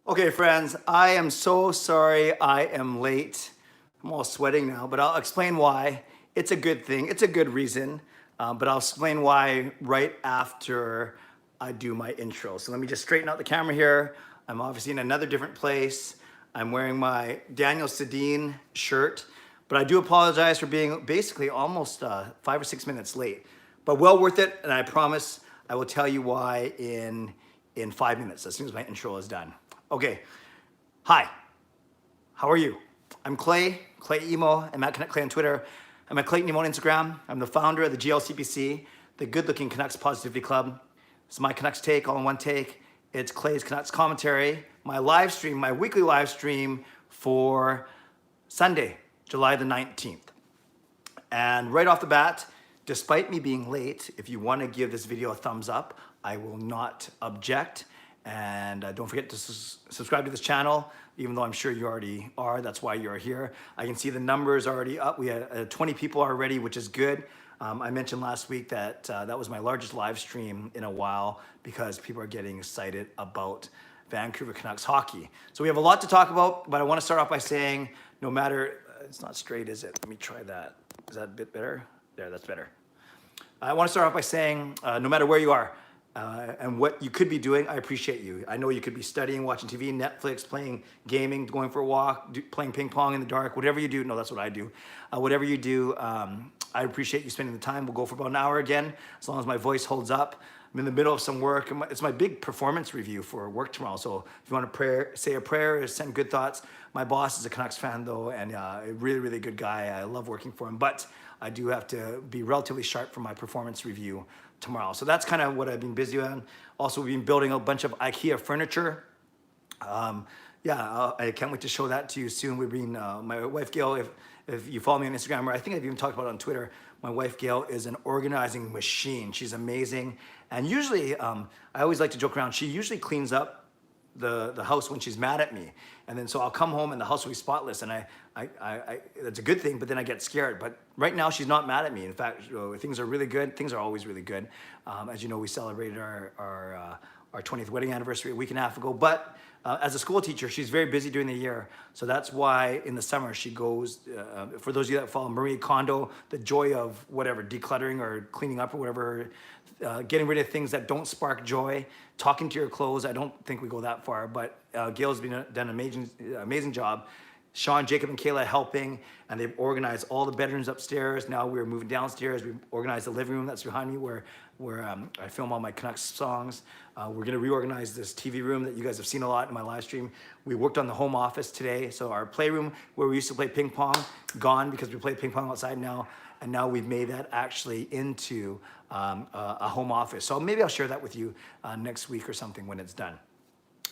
Okay, friends, I am so sorry I am late. I'm all sweating now, but I'll explain why. It's a good thing, it's a good reason, but I'll explain why right after I do my intro. So let me just straighten out the camera here. I'm obviously in another different place. I'm wearing my Daniel Sedin shirt, but I do apologize for being basically almost 5 or 6 minutes late, but well worth it, and I promise I will tell you why in 5 minutes as soon as my intro is done. Okay, hi, how are you? I'm Clay Emo. I'm at Canuck Clay on Twitter. I'm at Clayton Emo on Instagram. I'm the founder of the GLCPC, the Good Looking Canucks Positivity Club. It's my Canucks take, all in one take. It's Clay's Canucks commentary, my live stream, my weekly live stream for Sunday, July the 19th. And right off the bat, despite me being late, if you want to give this video a thumbs up, I will not object. And don't forget to subscribe to this channel, even though I'm sure you already are. That's why you're here. I can see the numbers already up. We had 20 people already, which is good. I mentioned last week that that was my largest live stream in a while because people are getting excited about Vancouver Canucks hockey. So we have a lot to talk about, but I want to start off by saying no matter, it's not straight, is it? Let me try that. Is that a bit better? There, that's better. I want to start off by saying no matter where you are, and what you could be doing, I appreciate you. I know you could be studying, watching TV, Netflix, playing gaming, going for a walk, playing ping pong in the dark, whatever you do. No, that's what I do. Whatever you do, I appreciate you spending the time. We'll go for about an hour again, as long as my voice holds up. I'm in the middle of some work. It's my big performance review for work tomorrow. So if you want to say a prayer or send good thoughts, my boss is a Canucks fan though, and a really, really good guy. I love working for him, but I do have to be relatively sharp for my performance review tomorrow. So that's kind of what I've been busy on. Also, we've been building a bunch of IKEA furniture. I can't wait to show that to you soon. We've been, my wife Gail, if you follow me on Instagram, or I think I've even talked about it on Twitter, my wife Gail is an organizing machine. She's amazing. And usually, I always like to joke around, she usually cleans up the house when she's mad at me. And then so I'll come home and the house will be spotless, and that's a good thing, but then I get scared. But right now she's not mad at me. In fact, things are really good. Things are always really good. As you know, we celebrated our 20th wedding anniversary a week and a half ago. But as a school teacher, she's very busy during the year. So that's why in the summer she goes, for those of you that follow Marie Kondo, the joy of whatever, decluttering or cleaning up or whatever, getting rid of things that don't spark joy, talking to your clothes. I don't think we go that far, but Gail's done an amazing job. Sean, Jacob, and Kayla helping, and they've organized all the bedrooms upstairs. Now we're moving downstairs. We've organized the living room that's behind me where I film all my Canucks songs. We're gonna reorganize this TV room that you guys have seen a lot in my live stream. We worked on the home office today. So our playroom where we used to play ping pong, gone because we play ping pong outside now. And now we've made that actually into a home office. So maybe I'll share that with you next week or something when it's done.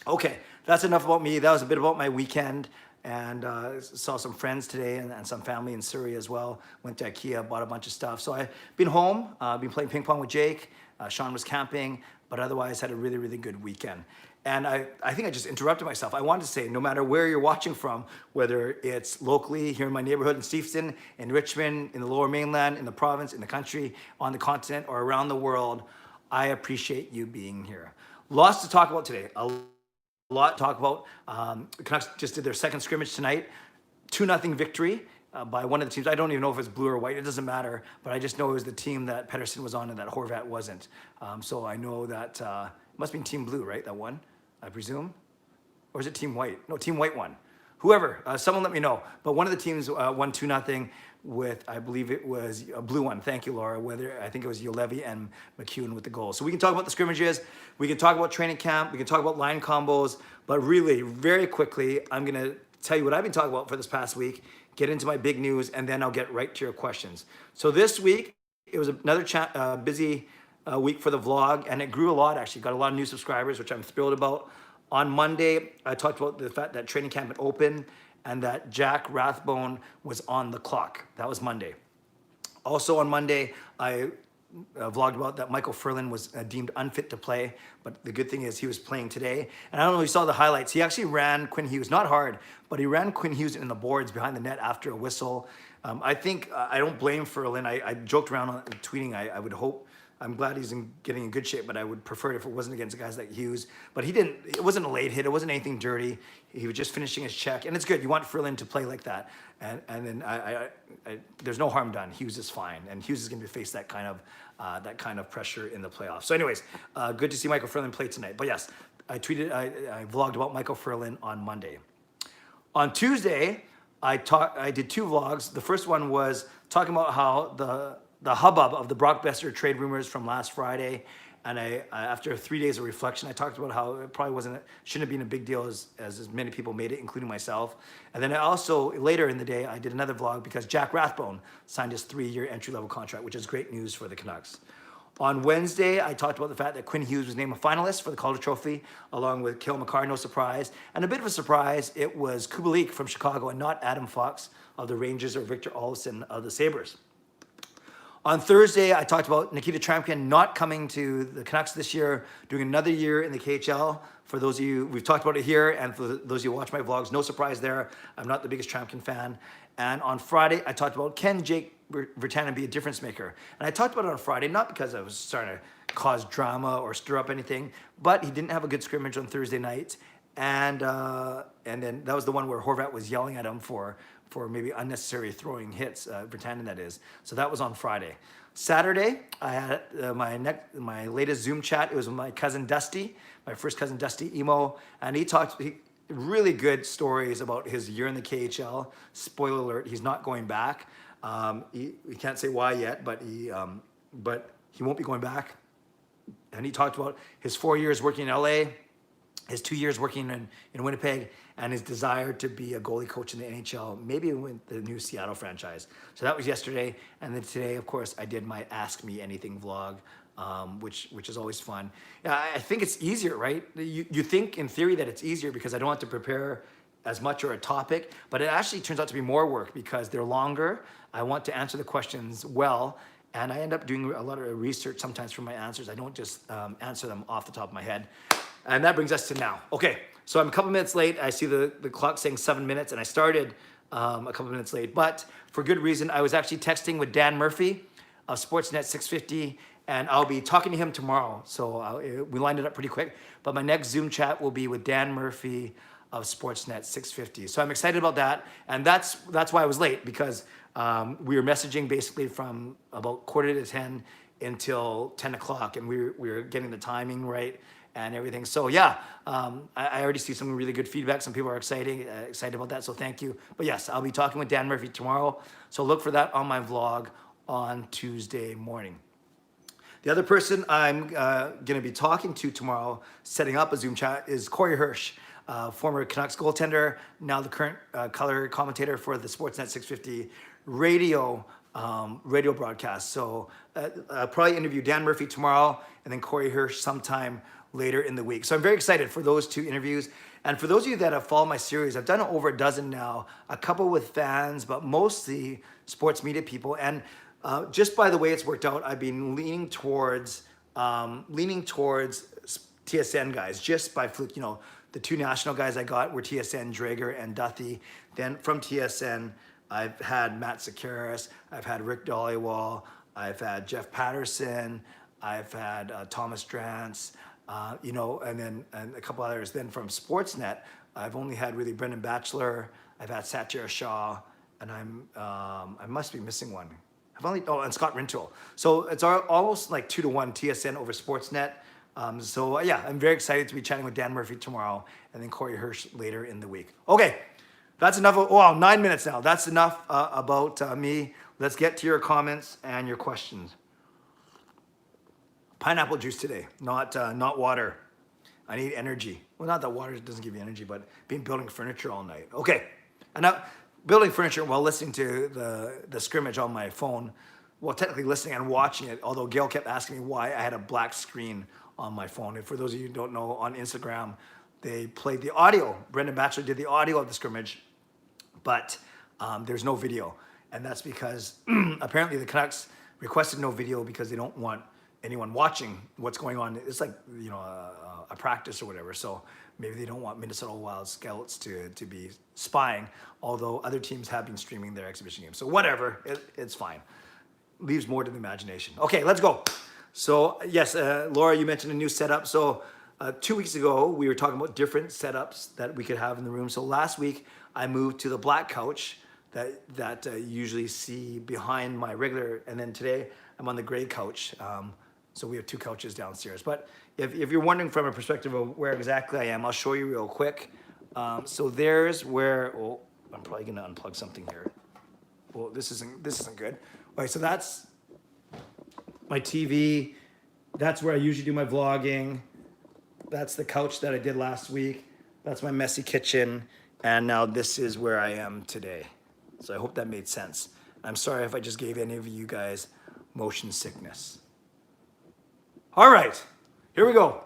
Okay, that's enough about me. That was a bit about my weekend. And saw some friends today and some family in Surrey as well. Went to IKEA, bought a bunch of stuff. So I've been home, been playing ping pong with Jake. Sean was camping, but otherwise had a really, really good weekend. And I think I just interrupted myself. I wanted to say, no matter where you're watching from, whether it's locally here in my neighborhood in Steveston, in Richmond, in the Lower Mainland, in the province, in the country, on the continent, or around the world, I appreciate you being here. Lots to talk about today. A lot to talk about. The Canucks just did their second scrimmage tonight. 2-0 victory by one of the teams. I don't even know if it's blue or white. It doesn't matter. But I just know it was the team that Pettersson was on and that Horvat wasn't. So I know that it must be Team Blue, right? That won, I presume. Or is it Team White? No, Team White won. Whoever, someone let me know. But one of the teams won 2-0 with, I believe it was a blue one. Thank you, Laura. I think it was Yolevi and McEwen with the goal. So we can talk about the scrimmages. We can talk about training camp. We can talk about line combos. But really, very quickly, I'm going to tell you what I've been talking about for this past week, get into my big news, and then I'll get right to your questions. So this week, it was another busy week for the vlog, and it grew a lot, actually. Got a lot of new subscribers, which I'm thrilled about. On Monday, I talked about the fact that training camp had opened and that Jack Rathbone was on the clock. That was Monday. Also on Monday, I vlogged about that Michael Furlan was deemed unfit to play, but the good thing is he was playing today. And I don't know if you saw the highlights. He actually ran Quinn Hughes, not hard, but he ran Quinn Hughes in the boards behind the net after a whistle. I think, I don't blame Furlan. I joked around on tweeting, I would hope I'm glad he's getting in good shape, but I would prefer it if it wasn't against guys like Hughes. But he didn't. It wasn't a late hit. It wasn't anything dirty. He was just finishing his check, and it's good. You want Ferland to play like that, and then there's no harm done. Hughes is fine, and Hughes is going to face that kind of pressure in the playoffs. So, anyways, good to see Michael Ferland play tonight. But yes, I vlogged about Michael Ferland on Monday. On Tuesday, I did 2 vlogs. The first one was talking about how the hubbub of the Brock Besser trade rumors from last Friday, and after 3 days of reflection, I talked about how it probably shouldn't have been a big deal as many people made it, including myself. And then I also, later in the day, I did another vlog because Jack Rathbone signed his 3-year entry-level contract, which is great news for the Canucks. On Wednesday, I talked about the fact that Quinn Hughes was named a finalist for the Calder Trophy, along with Cale Makar, no surprise. And a bit of a surprise, it was Kubalik from Chicago and not Adam Fox of the Rangers or Victor Olofsson of the Sabres. On Thursday, I talked about Nikita Trampkin not coming to the Canucks this year, doing another year in the KHL. For those of you, we've talked about it here, and for those of you who watch my vlogs, no surprise there. I'm not the biggest Trampkin fan. And on Friday, I talked about can Jake Virtanen be a difference maker? And I talked about it on Friday, not because I was starting to cause drama or stir up anything, but he didn't have a good scrimmage on Thursday night. And then that was the one where Horvat was yelling at him for maybe unnecessary throwing hits, Virtanen that is. So that was on Friday. Saturday, I had my latest Zoom chat. It was with my cousin Dusty, my first cousin Dusty Emo, and he talked really good stories about his year in the KHL. Spoiler alert: he's not going back. We can't say why yet, but he won't be going back. And he talked about his 4 years working in LA, his 2 years working in Winnipeg, and his desire to be a goalie coach in the NHL, maybe with the new Seattle franchise. So that was yesterday. And then today, of course, I did my Ask Me Anything vlog, which is always fun. I think it's easier, right? You think in theory that it's easier because I don't have to prepare as much or a topic, but it actually turns out to be more work because they're longer. I want to answer the questions well, and I end up doing a lot of research sometimes for my answers. I don't just answer them off the top of my head. And that brings us to now. Okay, so I'm a couple minutes late. I see the clock saying 7 minutes, and I started a couple minutes late, but for good reason. I was actually texting with Dan Murphy of Sportsnet 650, and I'll be talking to him tomorrow. So we lined it up pretty quick, but my next Zoom chat will be with Dan Murphy of Sportsnet 650. So I'm excited about that, and that's why I was late, because we were messaging basically from about 9:45 until 10 o'clock, and we were getting the timing right and everything. So yeah, I already see some really good feedback. Some people are excited about that, so thank you. But yes, I'll be talking with Dan Murphy tomorrow, so look for that on my vlog on Tuesday morning. The other person I'm gonna be talking to tomorrow, setting up a Zoom chat, is Corey Hirsch, former Canucks goaltender, now the current color commentator for the Sportsnet 650 radio broadcast. So I'll probably interview Dan Murphy tomorrow and then Corey Hirsch sometime later in the week. So I'm very excited for those 2 interviews. And for those of you that have followed my series, I've done over a dozen now, a couple with fans, but mostly sports media people. And just by the way it's worked out, I've been leaning towards TSN guys, just by fluke. You know, the 2 national guys I got were TSN, Drager and Duthie. Then from TSN, I've had Matt Sakaris, I've had Rick Dollywall, I've had Jeff Patterson, I've had Thomas Drance, and a couple others. Then from Sportsnet, I've only had really Brendan Batchelor, I've had Satya Shah, and I must be missing one. And Scott Rintoul. So it's almost like 2-to-1 TSN over Sportsnet. So yeah, I'm very excited to be chatting with Dan Murphy tomorrow, and then Corey Hirsch later in the week. Okay. That's enough. 9 minutes now. That's enough about me. Let's get to your comments and your questions. Pineapple juice today, not water. I need energy. Well, not that water doesn't give you energy, but building furniture all night. Okay, and now building furniture while listening to the scrimmage on my phone. Well, technically listening and watching it, although Gail kept asking me why I had a black screen on my phone. And for those of you who don't know, on Instagram, they played the audio. Brendan Batchelor did the audio of the scrimmage, but there's no video. And that's because apparently the Canucks requested no video because they don't want anyone watching what's going on. It's like, a practice or whatever. So maybe they don't want Minnesota Wild scouts to be spying, although other teams have been streaming their exhibition games. So whatever, it's fine. Leaves more to the imagination. Okay, let's go. So yes, Laura, you mentioned a new setup. So 2 weeks ago, we were talking about different setups that we could have in the room. So last week, I moved to the black couch that you usually see behind my regular, and then today I'm on the gray couch. So we have two couches downstairs. But if you're wondering from a perspective of where exactly I am, I'll show you real quick. So there's where, oh, I'm probably gonna unplug something here. Well, this isn't good. All right, so that's my TV. That's where I usually do my vlogging. That's the couch that I did last week. That's my messy kitchen. And now this is where I am today. So I hope that made sense. I'm sorry if I just gave any of you guys motion sickness. All right, here we go.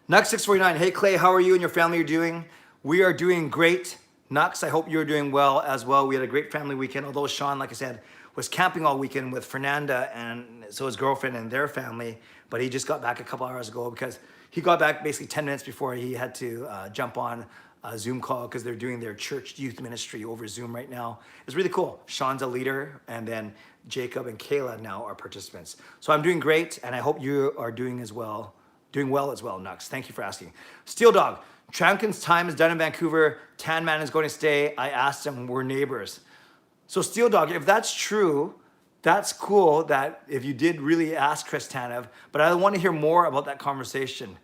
Nux 649, hey Clay, how are you and your family are doing? We are doing great. Nux, I hope you're doing well as well. We had a great family weekend, although Sean, like I said, was camping all weekend with Fernanda and so his girlfriend and their family, but he just got back a couple hours ago because he got back basically 10 minutes before he had to jump on a Zoom call because they're doing their church youth ministry over Zoom right now. It's really cool. Sean's a leader, and then Jacob and Kayla now are participants. So I'm doing great, and I hope you are doing well as well, Nux. Thank you for asking. Steel Dog, Tramkin's time is done in Vancouver. Tan Man is going to stay. I asked him, we're neighbors. So Steel Dog, if that's true, that's cool that if you did really ask Chris Tanev, but I want to hear more about that conversation.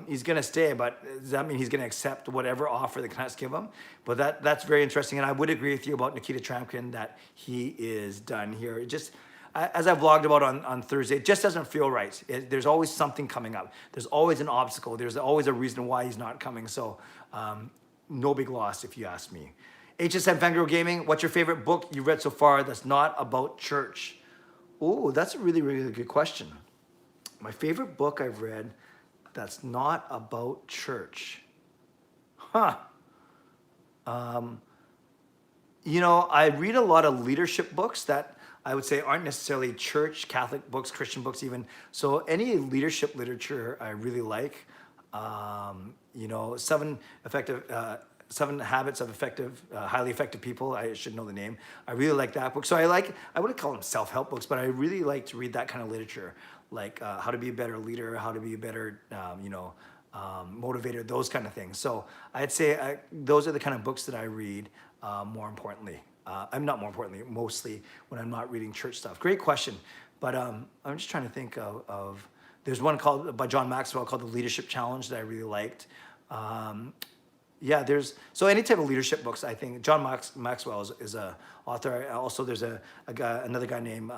He's going to stay, but does that mean he's going to accept whatever offer the Canucks give him? But that's very interesting, and I would agree with you about Nikita Tramkin that he is done here. It just, as I vlogged about on Thursday, it just doesn't feel right. There's always something coming up. There's always an obstacle. There's always a reason why he's not coming. So no big loss if you ask me. HSM Fangirl Gaming, what's your favorite book you've read so far that's not about church? Oh, that's a really, really good question. My favorite book I've read that's not about church. Huh. You know, I read a lot of leadership books that I would say aren't necessarily church, Catholic books, Christian books even. So any leadership literature I really like. You know, Seven Habits of Highly Effective People. I should know the name. I really like that book. So I wouldn't call them self-help books, but I really like to read that kind of literature, like how to be a better leader, how to be a better, motivator, those kind of things. So I'd say those are the kind of books that I read mostly when I'm not reading church stuff. Great question. But I'm just trying to think of there's one by John Maxwell called The Leadership Challenge that I really liked. Yeah, so any type of leadership books, I think John Maxwell is a author. Also, there's another guy named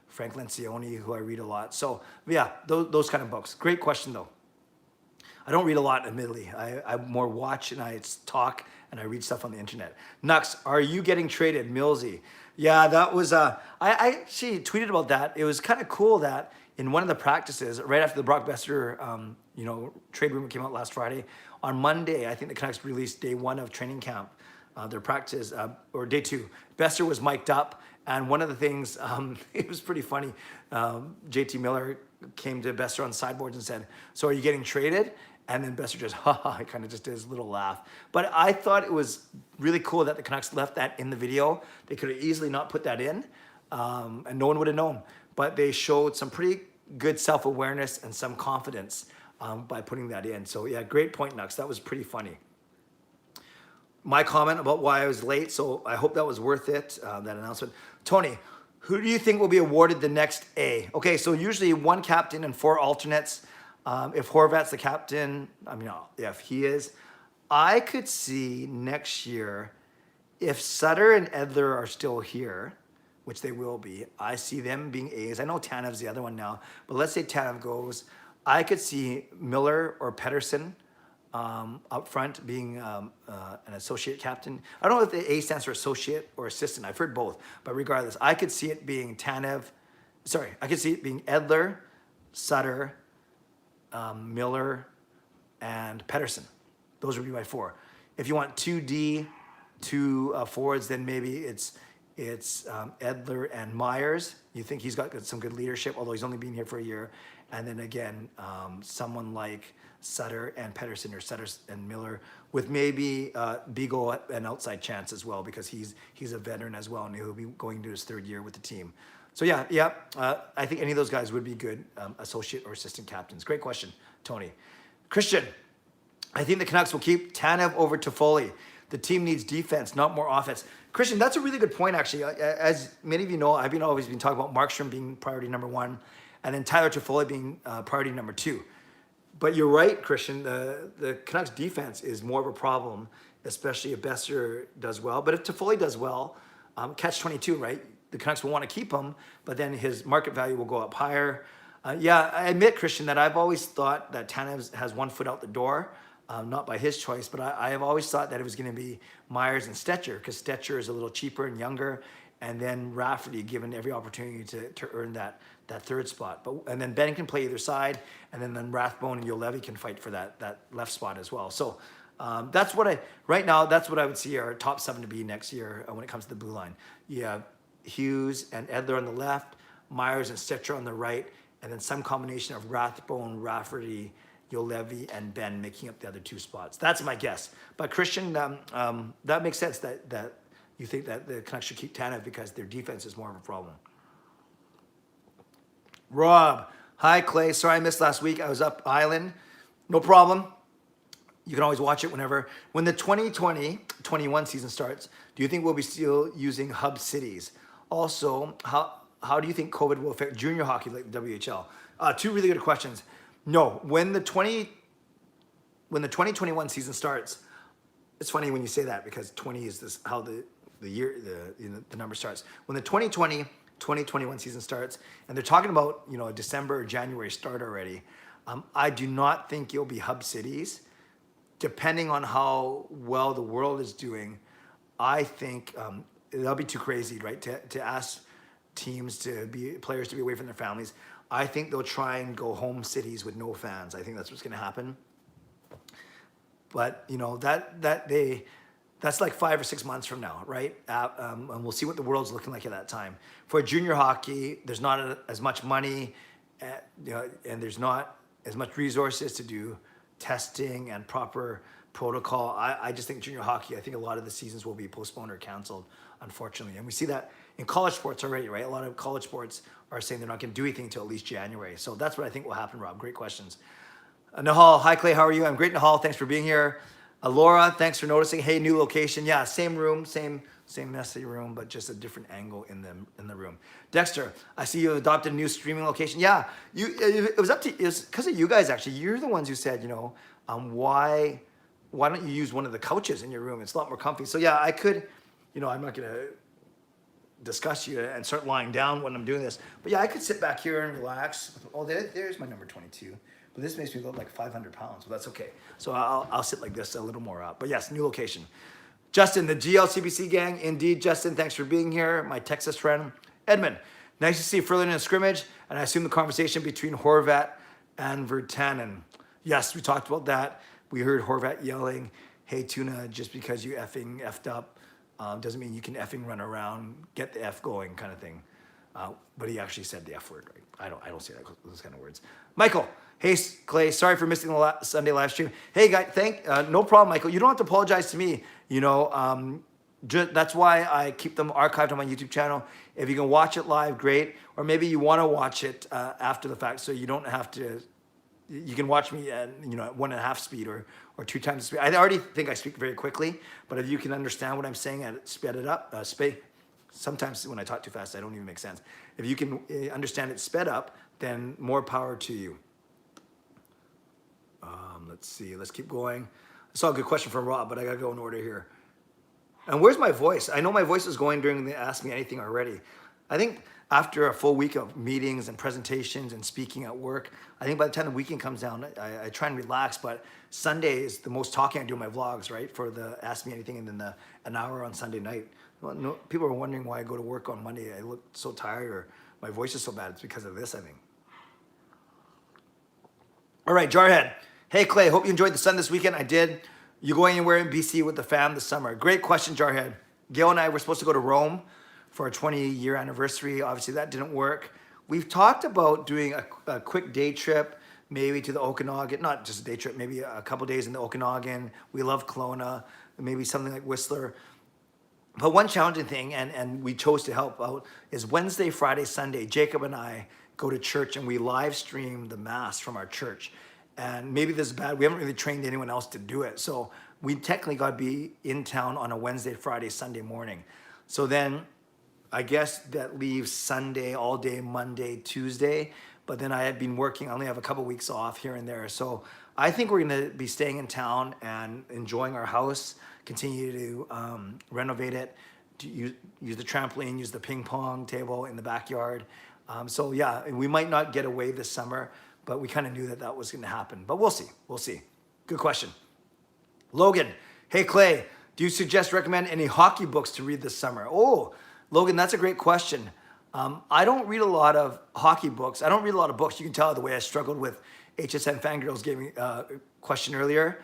Frank Lencioni who I read a lot. So yeah, those kind of books. Great question though. I don't read a lot, admittedly. I more watch and I talk and I read stuff on the internet. Nux, are you getting traded, Millsy? Yeah, that was I actually tweeted about that. It was kind of cool that in one of the practices, right after the Brock Besser trade rumor came out last Friday, on Monday, I think the Canucks released day one of training camp, their practice, or day two. Besser was mic'd up, and one of the things, it was pretty funny. JT Miller came to Besser on sideboards and said, so are you getting traded? And then Besser just, he kind of just did his little laugh. But I thought it was really cool that the Canucks left that in the video. They could have easily not put that in, and no one would have known. But they showed some pretty good self-awareness and some confidence by putting that in. So yeah, great point, Nux. That was pretty funny. My comment about why I was late, so I hope that was worth it, that announcement. Tony, who do you think will be awarded the next A? Okay, so usually one captain and 4 alternates. If Horvat's the captain, if he is, I could see next year, if Sutter and Edler are still here, which they will be, I see them being A's. I know Tanev's the other one now, but let's say Tanev goes. I could see Miller or Pettersson up front being an associate captain. I don't know if the A stands for associate or assistant. I've heard both, but regardless, I could see it being I could see it being Edler, Sutter, Miller, and Pettersson. Those would be my 4. If you want 2D, 2 forwards, then maybe it's Edler and Myers. You think he's got some good leadership, although he's only been here for a year. And then again, someone like Sutter and Pettersson, or Sutter and Miller, with maybe Beagle an outside chance as well, because he's a veteran as well, and he'll be going to his 3rd year with the team. So yeah, I think any of those guys would be good associate or assistant captains. Great question, Tony. Christian, I think the Canucks will keep Tanev over Toffoli. The team needs defense, not more offense. Christian, that's a really good point, actually. As many of you know, I've always been talking about Markstrom being priority number one, and then Tyler Toffoli being priority number two. But you're right, Christian. The Canucks defense is more of a problem, especially if Besser does well. But if Toffoli does well, catch 22, right? The Canucks will want to keep him, but then his market value will go up higher. Yeah, I admit, Christian, that I've always thought that Tanev has one foot out the door, not by his choice, but I have always thought that it was going to be Myers and Stetcher, because Stetcher is a little cheaper and younger, and then Rafferty given every opportunity to earn that third spot. And then Ben can play either side, and then Rathbone and Juolevi can fight for that left spot as well. So that's what right now, that's what I would see our top 7 to be next year when it comes to the blue line. You have Hughes and Edler on the left, Myers and Stetcher on the right, and then some combination of Rathbone, Rafferty, Juolevi, and Ben making up the other 2 spots. That's my guess. But Christian, that makes sense that you think that the Canucks should keep Tanev because their defense is more of a problem. Rob, hi Clay. Sorry I missed last week. I was up island. No problem. You can always watch it whenever. When the 2020-21 season starts, do you think we'll be still using hub cities? Also, how do you think COVID will affect junior hockey like the WHL? 2 really good questions. No, when the 2021 season starts, it's funny when you say that because 20 is how the number starts. When the 2020-2021 season starts, and they're talking about a December or January start already, I do not think you'll be hub cities. Depending on how well the world is doing, I think that'll be too crazy, right? To ask players to be away from their families. I think they'll try and go home cities with no fans. I think that's what's going to happen. But that's like 5 or 6 months from now, right? And we'll see what the world's looking like at that time. For junior hockey, there's not as much money, and there's not as much resources to do testing and proper protocol. I just think junior hockey, I think a lot of the seasons will be postponed or canceled, unfortunately. And we see that in college sports already, right? A lot of college sports are saying they're not going to do anything until at least January. So that's what I think will happen, Rob. Great questions. Nahal, hi Clay, how are you? I'm great, Nahal. Thanks for being here. Laura, thanks for noticing. Hey, new location. Yeah, same room, same messy room, but just a different angle in the room. Dexter, I see you adopted a new streaming location. Yeah, it was because of you guys actually. You're the ones who said, why don't you use one of the couches in your room? It's a lot more comfy. So yeah, I could, I'm not gonna discuss you and start lying down when I'm doing this, but yeah, I could sit back here and relax. Oh, there's my number 22. But this makes me look like 500 pounds, but that's okay. So I'll sit like this a little more up. But yes, new location. Justin, the GLCBC gang. Indeed, Justin, thanks for being here. My Texas friend. Edmund, nice to see Furlan in a scrimmage. And I assume the conversation between Horvat and Virtanen. Yes, we talked about that. We heard Horvat yelling, hey, Tuna, just because you effed up doesn't mean you can effing run around, get the F going kind of thing. But he actually said the F word, right? I don't say those kind of words. Michael, hey Clay, sorry for missing the Sunday live stream. Hey guys, no problem, Michael. You don't have to apologize to me. That's why I keep them archived on my YouTube channel. If you can watch it live, great. Or maybe you want to watch it after the fact, so you don't have to. You can watch me at at 1.5 speed or 2 times the speed. I already think I speak very quickly, but if you can understand what I'm saying and sped it up, sometimes when I talk too fast, I don't even make sense. If you can understand it sped up, then more power to you. Let's see. Let's keep going. I saw a good question from Rob, but I got to go in order here. And where's my voice? I know my voice is going during the Ask Me Anything already. I think after a full week of meetings and presentations and speaking at work, I think by the time the weekend comes down, I try and relax, but Sunday is the most talking I do in my vlogs, right? For the Ask Me Anything and then an hour on Sunday night. Well, no, people are wondering why I go to work on Monday. I look so tired or my voice is so bad. It's because of this, I think. All right, Jarhead. Hey, Clay, hope you enjoyed the sun this weekend. I did. You going anywhere in BC with the fam this summer? Great question, Jarhead. Gail and I were supposed to go to Rome for our 20-year anniversary. Obviously, that didn't work. We've talked about doing a quick day trip, maybe to the Okanagan. Not just a day trip, maybe a couple days in the Okanagan. We love Kelowna. Maybe something like Whistler. But one challenging thing, and we chose to help out, is Wednesday, Friday, Sunday, Jacob and I go to church and we live stream the Mass from our church. And maybe this is bad. We haven't really trained anyone else to do it. So we technically got to be in town on a Wednesday, Friday, Sunday morning. So then I guess that leaves Sunday all day, Monday, Tuesday. But then I had been working. I only have a couple weeks off here and there. So I think we're going to be staying in town and enjoying our house, continue to renovate it, to use the trampoline, use the ping pong table in the backyard. So yeah, we might not get away this summer, but we kind of knew that that was going to happen. But we'll see. We'll see. Good question. Logan, hey Clay, do you recommend any hockey books to read this summer? Oh, Logan, that's a great question. I don't read a lot of hockey books. I don't read a lot of books. You can tell the way I struggled with HSN Fangirls gave me a question earlier.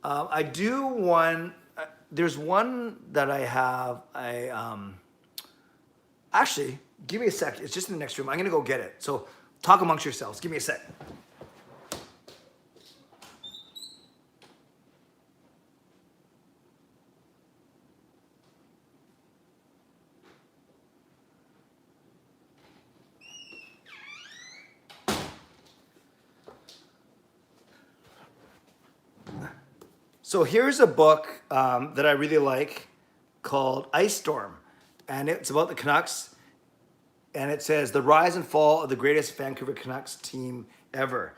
I do one. There's one that I have. Actually, give me a sec. It's just in the next room. I'm gonna go get it. So talk amongst yourselves. Give me a sec. So here's a book that I really like called Ice Storm, and it's about the Canucks, and it says the rise and fall of the greatest Vancouver Canucks team ever.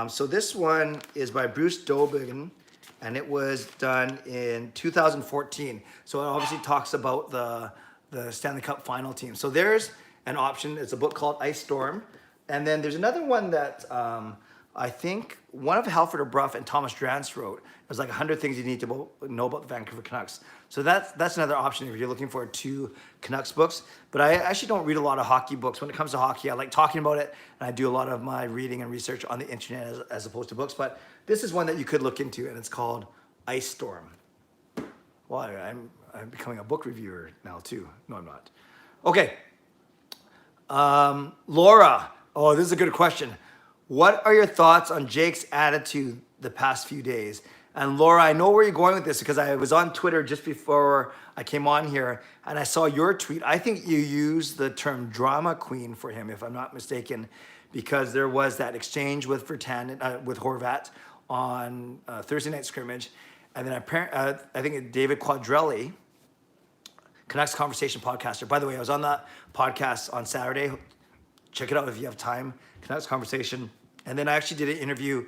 So this one is by Bruce Dobin, and it was done in 2014. So it obviously talks about the Stanley Cup final team. So there's an option. It's a book called Ice Storm, and then there's another one that I think one of Halford or Bruff and Thomas Drance wrote. It was like 100 things you need to know about the Vancouver Canucks. So that's another option if you're looking for 2 Canucks books. But I actually don't read a lot of hockey books. When it comes to hockey, I like talking about it, and I do a lot of my reading and research on the internet as opposed to books. But this is one that you could look into, and it's called Ice Storm. Well, I'm becoming a book reviewer now too. No, I'm not. Okay. Laura. Oh, this is a good question. What are your thoughts on Jake's attitude the past few days? And Laura, I know where you're going with this because I was on Twitter just before I came on here and I saw your tweet. I think you used the term drama queen for him, if I'm not mistaken, because there was that exchange with with Horvat on Thursday night scrimmage. And then I think David Quadrelli, Canucks Conversation podcaster. By the way, I was on that podcast on Saturday. Check it out if you have time. Canucks Conversation. And then I actually did an interview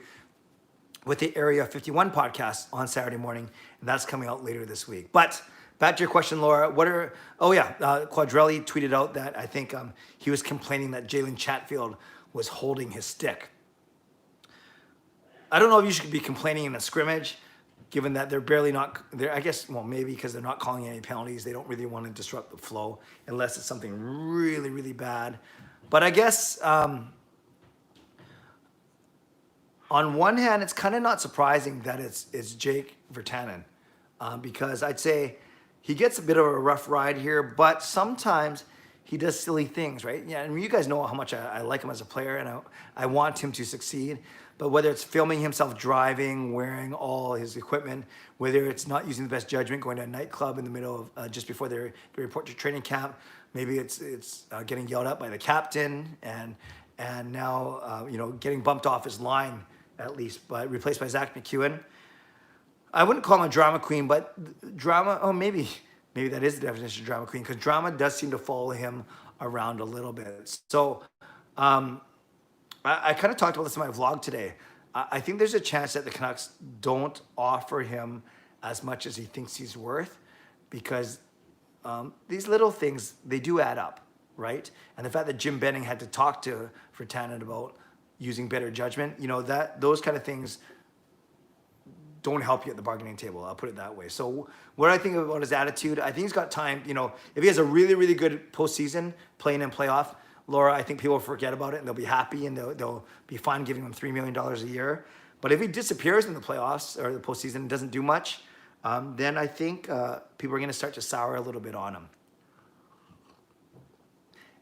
with the Area 51 podcast on Saturday morning, and that's coming out later this week. But back to your question, Laura, Quadrelli tweeted out that I think he was complaining that Jalen Chatfield was holding his stick. I don't know if you should be complaining in a scrimmage, given that they're barely not there. I guess, well, maybe because they're not calling any penalties. They don't really want to disrupt the flow unless it's something really, really bad. But I guess on one hand, it's kind of not surprising that it's Jake Virtanen because I'd say he gets a bit of a rough ride here, but sometimes he does silly things, right? Yeah, I mean, you guys know how much I like him as a player, and I want him to succeed. But whether it's filming himself driving, wearing all his equipment, whether it's not using the best judgment, going to a nightclub in the middle of just before they report to training camp, maybe it's getting yelled at by the captain, and now getting bumped off his line at least, but replaced by Zach McEwen. I wouldn't call him a drama queen, but drama. Oh, maybe that is the definition of drama queen because drama does seem to follow him around a little bit. So. I kind of talked about this in my vlog today. I think there's a chance that the Canucks don't offer him as much as he thinks he's worth because these little things, they do add up, right? And the fact that Jim Benning had to talk to Virtanen about using better judgment, those kind of things don't help you at the bargaining table. I'll put it that way. So what I think about his attitude, I think he's got time. If he has a really, really good postseason, playing in playoff, Laura, I think people will forget about it and they'll be happy and they'll be fine giving him $3 million a year. But if he disappears in the playoffs or the postseason and doesn't do much, then I think people are going to start to sour a little bit on him.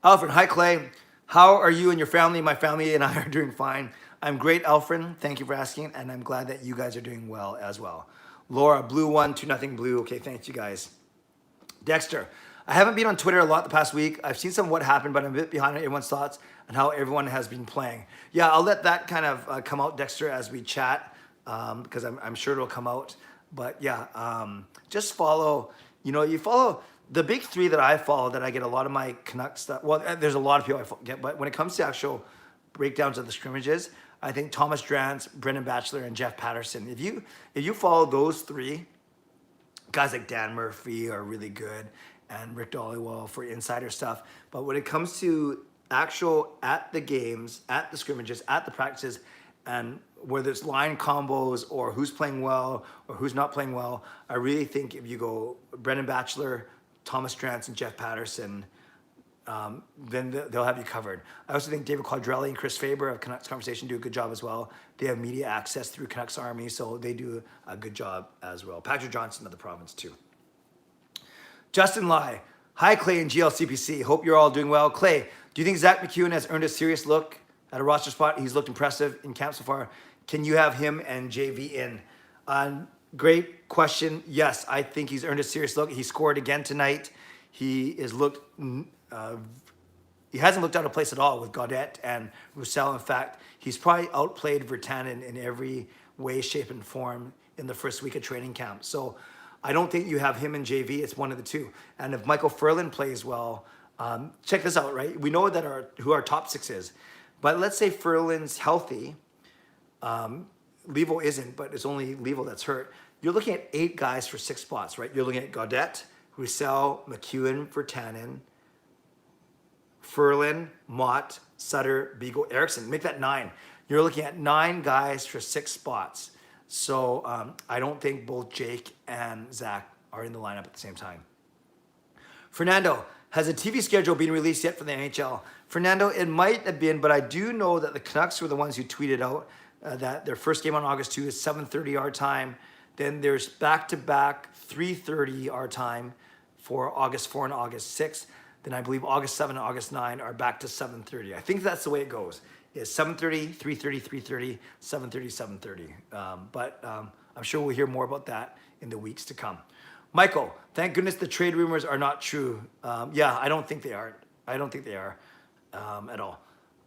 Alfred, hi Clay. How are you and your family? My family and I are doing fine. I'm great, Alfred. Thank you for asking, and I'm glad that you guys are doing well as well. Laura, blue 1, 2-0 blue. Okay, thanks you guys. Dexter, I haven't been on Twitter a lot the past week. I've seen some of what happened, but I'm a bit behind on everyone's thoughts on how everyone has been playing. Yeah, I'll let that kind of come out, Dexter, as we chat, because I'm sure it'll come out. But yeah, just follow, you follow the big three that I follow that I get a lot of my Canuck stuff. Well, there's a lot of people I get, but when it comes to actual breakdowns of the scrimmages, I think Thomas Drance, Brendan Batchelor, and Jeff Patterson. If you follow those three, guys like Dan Murphy are really good, and Rick Dollywell for insider stuff. But when it comes to actual at the games, at the scrimmages, at the practices, and whether it's line combos or who's playing well or who's not playing well, I really think if you go Brendan Batchelor, Thomas Drance, and Jeff Patterson, then they'll have you covered. I also think David Quadrelli and Chris Faber of Canucks Conversation do a good job as well. They have media access through Canucks Army, so they do a good job as well. Patrick Johnson of the province too. Justin Lai, hi Clay and GLCPC. Hope you're all doing well. Clay, do you think Zach McEwen has earned a serious look at a roster spot? He's looked impressive in camp so far. Can you have him and JV in? Great question. Yes, I think he's earned a serious look. He scored again tonight. He hasn't looked out of place at all with Gaudette and Roussel. In fact, he's probably outplayed Virtanen in every way, shape, and form in the first week of training camp. So I don't think you have him and JV. It's one of the two. And if Michael Ferland plays well, check this out, right? We know that who our top six is. But let's say Ferland's healthy. Levo isn't, but it's only Levo that's hurt. You're looking at 8 guys for 6 spots, right? You're looking at Gaudette, Roussel, McEwen, Virtanen, Ferland, Mott, Sutter, Beagle, Eriksson. Make that 9. You're looking at 9 guys for 6 spots. So I don't think both Jake and Zach are in the lineup at the same time. Fernando, has a TV schedule been released yet for the NHL? Fernando, it might have been, but I do know that the Canucks were the ones who tweeted out that their first game on August 2 is 7:30 our time. Then there's back-to-back 3:30 our time for August 4 and August 6. Then I believe August 7 and August 9 are back to 7:30. I think that's the way it goes. It's 7:30, 3:30, 3:30, 7:30, 7:30. But I'm sure we'll hear more about that in the weeks to come. Michael, thank goodness the trade rumors are not true. Yeah, I don't think they are. I don't think they are at all.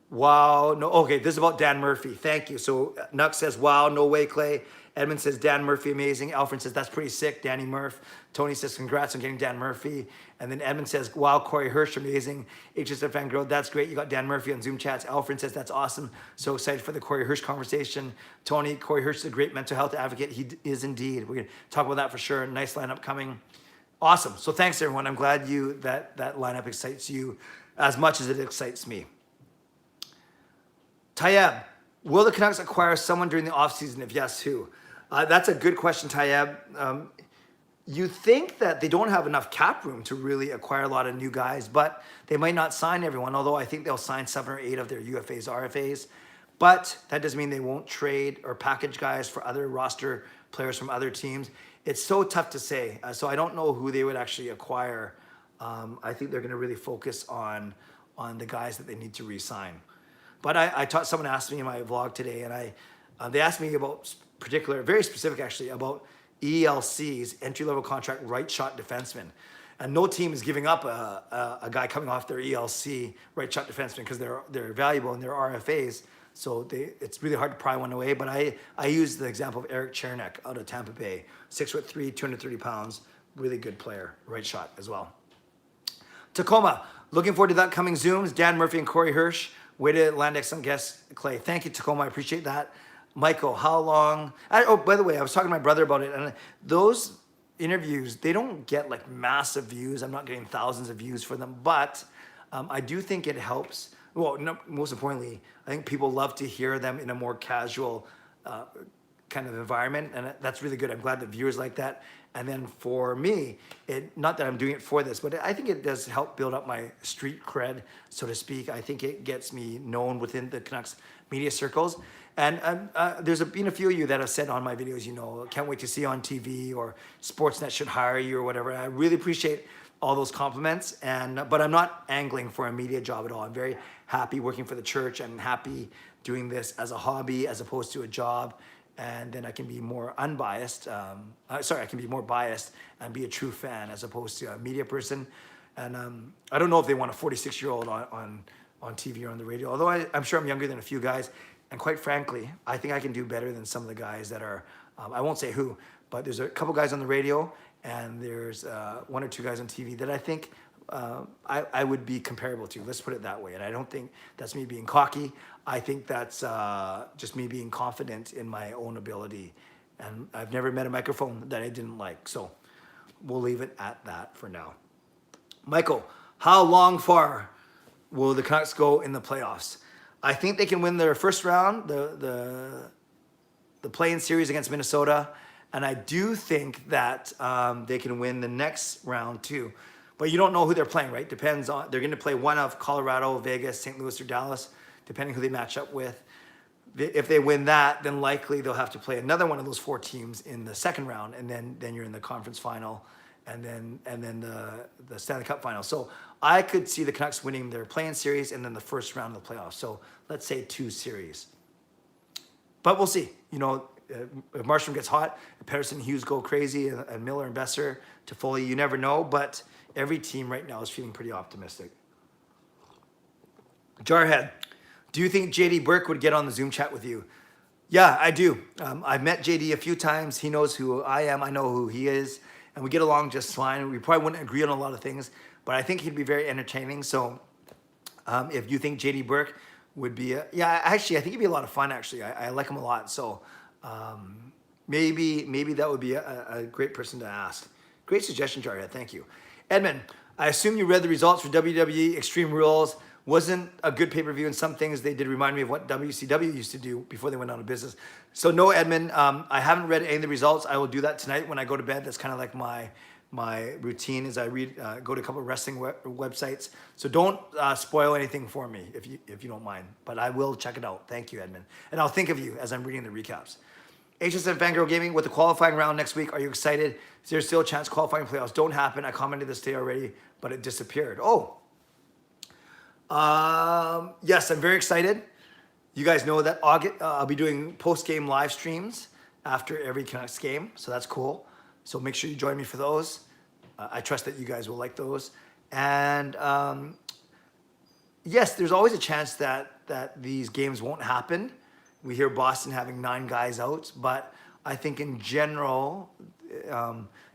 Wow, no, okay, this is about Dan Murphy. Thank you. So Nuck says, wow, no way, Clay. Edmund says, Dan Murphy, amazing. Alfred says, that's pretty sick, Danny Murph. Tony says, congrats on getting Dan Murphy. And then Edmund says, wow, Corey Hirsch, amazing. HSF Fan Girl, that's great. You got Dan Murphy on Zoom chats. Alfred says, that's awesome. So excited for the Corey Hirsch conversation. Tony, Corey Hirsch is a great mental health advocate. He is indeed. We're going to talk about that for sure. Nice lineup coming. Awesome. So thanks, everyone. I'm glad that lineup excites you as much as it excites me. Tayeb, will the Canucks acquire someone during the offseason? If yes, who? That's a good question, Tayeb. You think that they don't have enough cap room to really acquire a lot of new guys, but they might not sign everyone, although I think they'll sign 7 or 8 of their UFAs, RFAs. But that doesn't mean they won't trade or package guys for other roster players from other teams. It's so tough to say. So I don't know who they would actually acquire. I think they're going to really focus on the guys that they need to re-sign. But someone asked me in my vlog today, and they asked me about very specific actually, about ELC's entry-level contract right shot defenseman. And no team is giving up a guy coming off their ELC right shot defenseman because they're valuable and they're RFAs. So it's really hard to pry one away. But I use the example of Eric Chernak out of Tampa Bay, 6'3", 230 pounds, really good player, right shot as well. Tacoma, looking forward to the upcoming Zooms. Dan Murphy and Corey Hirsch. Way to land excellent guest, Clay. Thank you, Tacoma. I appreciate that. Michael, how long? Oh, by the way, I was talking to my brother about it, and those interviews, they don't get like massive views. I'm not getting thousands of views for them, but I do think it helps. Well, no, most importantly, I think people love to hear them in a more casual kind of environment, and that's really good. I'm glad the viewers like that. And then for me, not that I'm doing it for this, but I think it does help build up my street cred, so to speak. I think it gets me known within the Canucks media circles. And there's been a few of you that have said on my videos, can't wait to see you on TV, or Sportsnet should hire you, or whatever. And I really appreciate all those compliments. But I'm not angling for a media job at all. I'm very happy working for the church. I'm happy doing this as a hobby as opposed to a job. and then I can be more unbiased. I can be more biased and be a true fan as opposed to a media person. And I don't know if they want a 46-year-old on TV or on the radio, although I'm sure I'm younger than a few guys. And quite frankly, I think I can do better than some of the guys that are, I won't say who, but there's a couple guys on the radio and there's one or two guys on TV that I think I would be comparable to. Let's put it that way. And I don't think that's me being cocky. I think that's just me being confident in my own ability. And I've never met a microphone that I didn't like. So we'll leave it at that for now. Michael, how long far will the Canucks go in the playoffs? I think they can win their first round, the play-in series against Minnesota. And I do think that they can win the next round too. But you don't know who they're playing, right? Depends on, they're going to play one of Colorado, Vegas, St. Louis, or Dallas, depending who they match up with. If they win that, then likely they'll have to play another one of those 4 teams in the second round, and then you're in the conference final, and then the Stanley Cup final. So I could see the Canucks winning their play-in series and then the first round of the playoffs. So let's say 2 series. But we'll see. You know, if Markstrom gets hot, if Pettersson, Hughes go crazy, and Miller and Besser, Toffoli, you never know. But every team right now is feeling pretty optimistic. Jarhead, do you think JD Burke would get on the Zoom chat with you? Yeah, I do. I've met JD a few times. He knows who I am. I know who he is. And we get along just fine. We probably wouldn't agree on a lot of things, but I think he'd be very entertaining. So if you think JD Burke would be, actually, I think he'd be a lot of fun, actually. I like him a lot. So maybe that would be a great person to ask. Great suggestion, Jarhead. Thank you. Edmund, I assume you read the results for WWE Extreme Rules. Wasn't a good pay-per-view, and some things they did remind me of what WCW used to do before they went out of business. So no, Edmund, I haven't read any of the results. I will do that tonight when I go to bed. That's kind of like my routine is I read, go to a couple of wrestling websites. So don't spoil anything for me if you don't mind, but I will check it out. Thank you, Edmund. And I'll think of you as I'm reading the recaps. HSN Fangirl Gaming with the qualifying round next week. Are you excited? Is there still a chance qualifying playoffs don't happen? I commented this day already, but it disappeared. Oh. Yes, I'm very excited. You guys know that I'll be doing post-game live streams after every Canucks game, so that's cool. So make sure you join me for those. I trust that you guys will like those. And yes, there's always a chance that these games won't happen. We hear Boston having 9 guys out, but I think in general,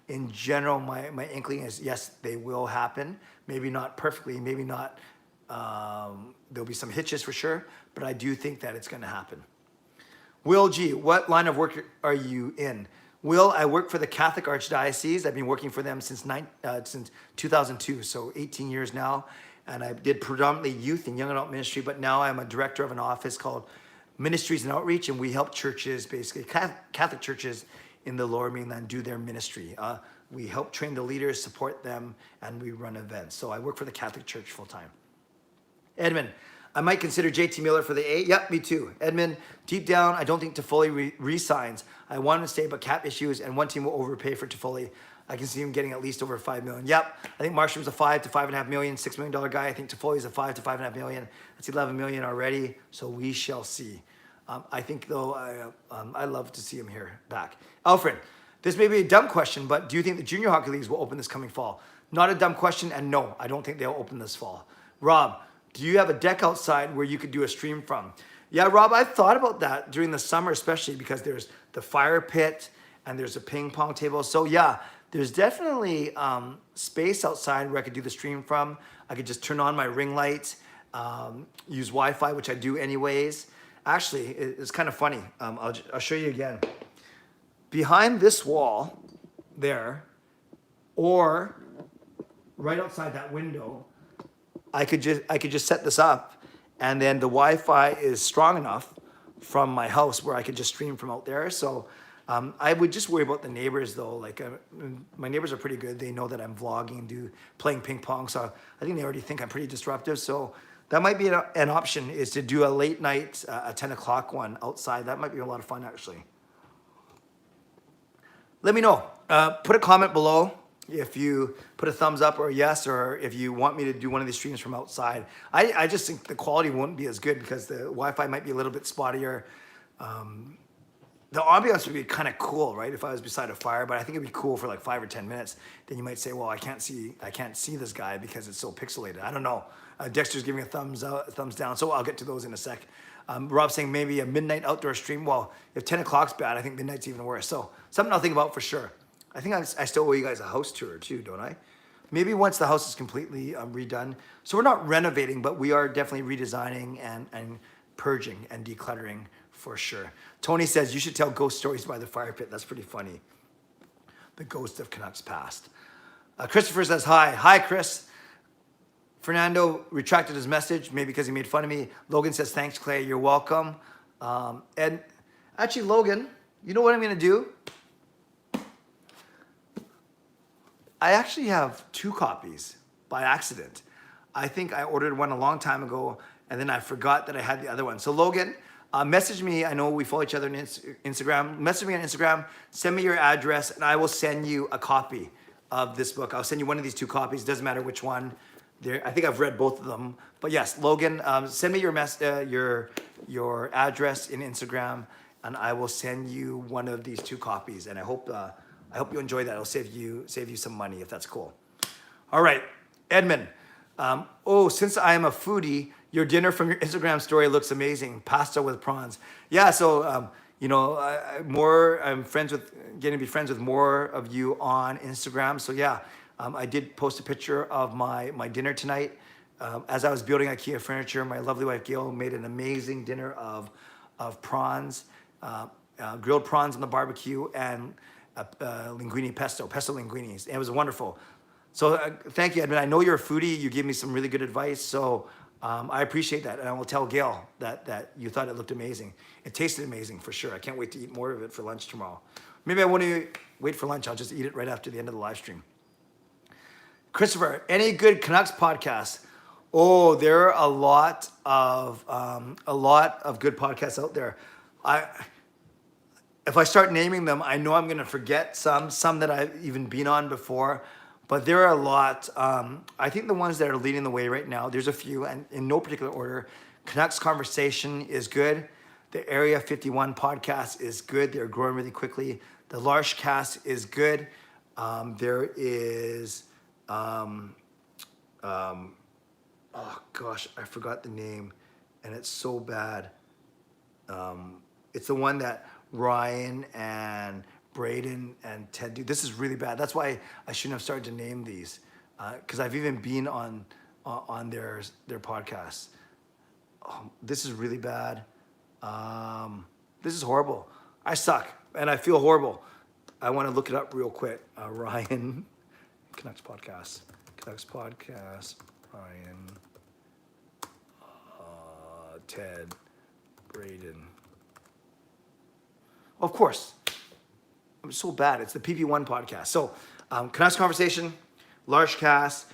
my inkling is yes, they will happen. Maybe not perfectly, maybe not. There'll be some hitches for sure, but I do think that it's going to happen. Will G, what line of work are you in? Will, I work for the Catholic Archdiocese. I've been working for them since 2002, so 18 years now. And I did predominantly youth and young adult ministry, but now I'm a director of an office called Ministries and Outreach, and we help churches, basically Catholic churches in the Lower Mainland do their ministry. We help train the leaders, support them, and we run events. So I work for the Catholic Church full time. Edmund, I might consider JT Miller for the A. Yep, me too. Edmund, deep down, I don't think Toffoli resigns. I want him to stay, but cap issues, and one team will overpay for Toffoli. I can see him getting at least over $5 million. Yep, I think Markstrom's a $5 to $5.5 million, $6 million guy. I think Toffoli's a $5 to $5.5 million. That's $11 million already, so we shall see. I think, though, I love to see him here back. Alfred, this may be a dumb question, but do you think the junior hockey leagues will open this coming fall? Not a dumb question, and no, I don't think they'll open this fall. Rob, do you have a deck outside where you could do a stream from? Yeah, Rob, I've thought about that during the summer, especially because there's the fire pit and there's a ping pong table. So yeah, there's definitely space outside where I could do the stream from. I could just turn on my ring light, use Wi-Fi, which I do anyways. Actually, it's kind of funny. I'll show you again. Behind this wall there, or right outside that window, I could just set this up, and then the Wi-Fi is strong enough from my house where I could just stream from out there. So I would just worry about the neighbors though. Like my neighbors are pretty good. They know that I'm vlogging and playing ping pong. So I think they already think I'm pretty disruptive. So that might be an option, is to do a late night, a 10 o'clock one outside. That might be a lot of fun actually. Let me know. Put a comment below if you put a thumbs up or a yes, or if you want me to do one of these streams from outside. I just think the quality won't be as good because the Wi-Fi might be a little bit spottier. the ambiance would be kind of cool, right? If I was beside a fire, but I think it'd be cool for like 5 or 10 minutes. Then you might say, well, I can't see this guy because it's so pixelated. I don't know. Dexter's giving a thumbs up, a thumbs down. So I'll get to those in a sec. Rob's saying maybe a midnight outdoor stream. Well, if 10 o'clock's bad, I think midnight's even worse. So something I'll think about for sure. I think I still owe you guys a house tour too, don't I? Maybe once the house is completely redone. So we're not renovating, but we are definitely redesigning and purging and decluttering for sure. Tony says, you should tell ghost stories by the fire pit. That's pretty funny. The ghost of Canucks past. Christopher says, hi. Hi, Chris. Fernando retracted his message, maybe because he made fun of me. Logan says, thanks, Clay. You're welcome. And actually, Logan, you know what I'm going to do? I actually have 2 copies by accident. I think I ordered one a long time ago, and then I forgot that I had the other one. So Logan, message me. I know we follow each other on Instagram. Message me on Instagram. Send me your address, and I will send you a copy of this book. I'll send you one of these 2 copies. Doesn't matter which one. I think I've read both of them. But yes, Logan, send me your address in Instagram, and I will send you one of these 2 copies. And I hope you enjoy that. It'll save you some money if that's cool. All right, Edmund. Since I am a foodie, your dinner from your Instagram story looks amazing. Pasta with prawns. Yeah, so I'm getting to be friends with more of you on Instagram. So yeah, I did post a picture of my dinner tonight. As I was building IKEA furniture, my lovely wife Gail made an amazing dinner of prawns, grilled prawns on the barbecue, and linguine pesto linguinis. It was wonderful. So thank you, Edmund. I know you're a foodie. You gave me some really good advice. So I appreciate that. And I will tell Gail that you thought it looked amazing. It tasted amazing for sure. I can't wait to eat more of it for lunch tomorrow. Maybe I won't even wait for lunch. I'll just eat it right after the end of the live stream. Christopher, any good Canucks podcasts? Oh, there are a lot of good podcasts out there. If I start naming them, I know I'm going to forget some that I've even been on before, but there are a lot. I think the ones that are leading the way right now, there's a few, and in no particular order. Canucks Conversation is good. The Area 51 podcast is good. They're growing really quickly. The Larsh Cast is good. There is, oh gosh, I forgot the name, and it's so bad. It's the one that Ryan and Braden and Ted do. This is really bad. That's why I shouldn't have started to name these, because I've even been on their podcasts. This is really bad. This is horrible. I suck, and I feel horrible. I want to look it up real quick. Ryan, Canucks podcast, Ryan, Ted, Braden. Of course, I'm so bad. It's the PP1 podcast. So, Canucks Conversation, Larsh Cast,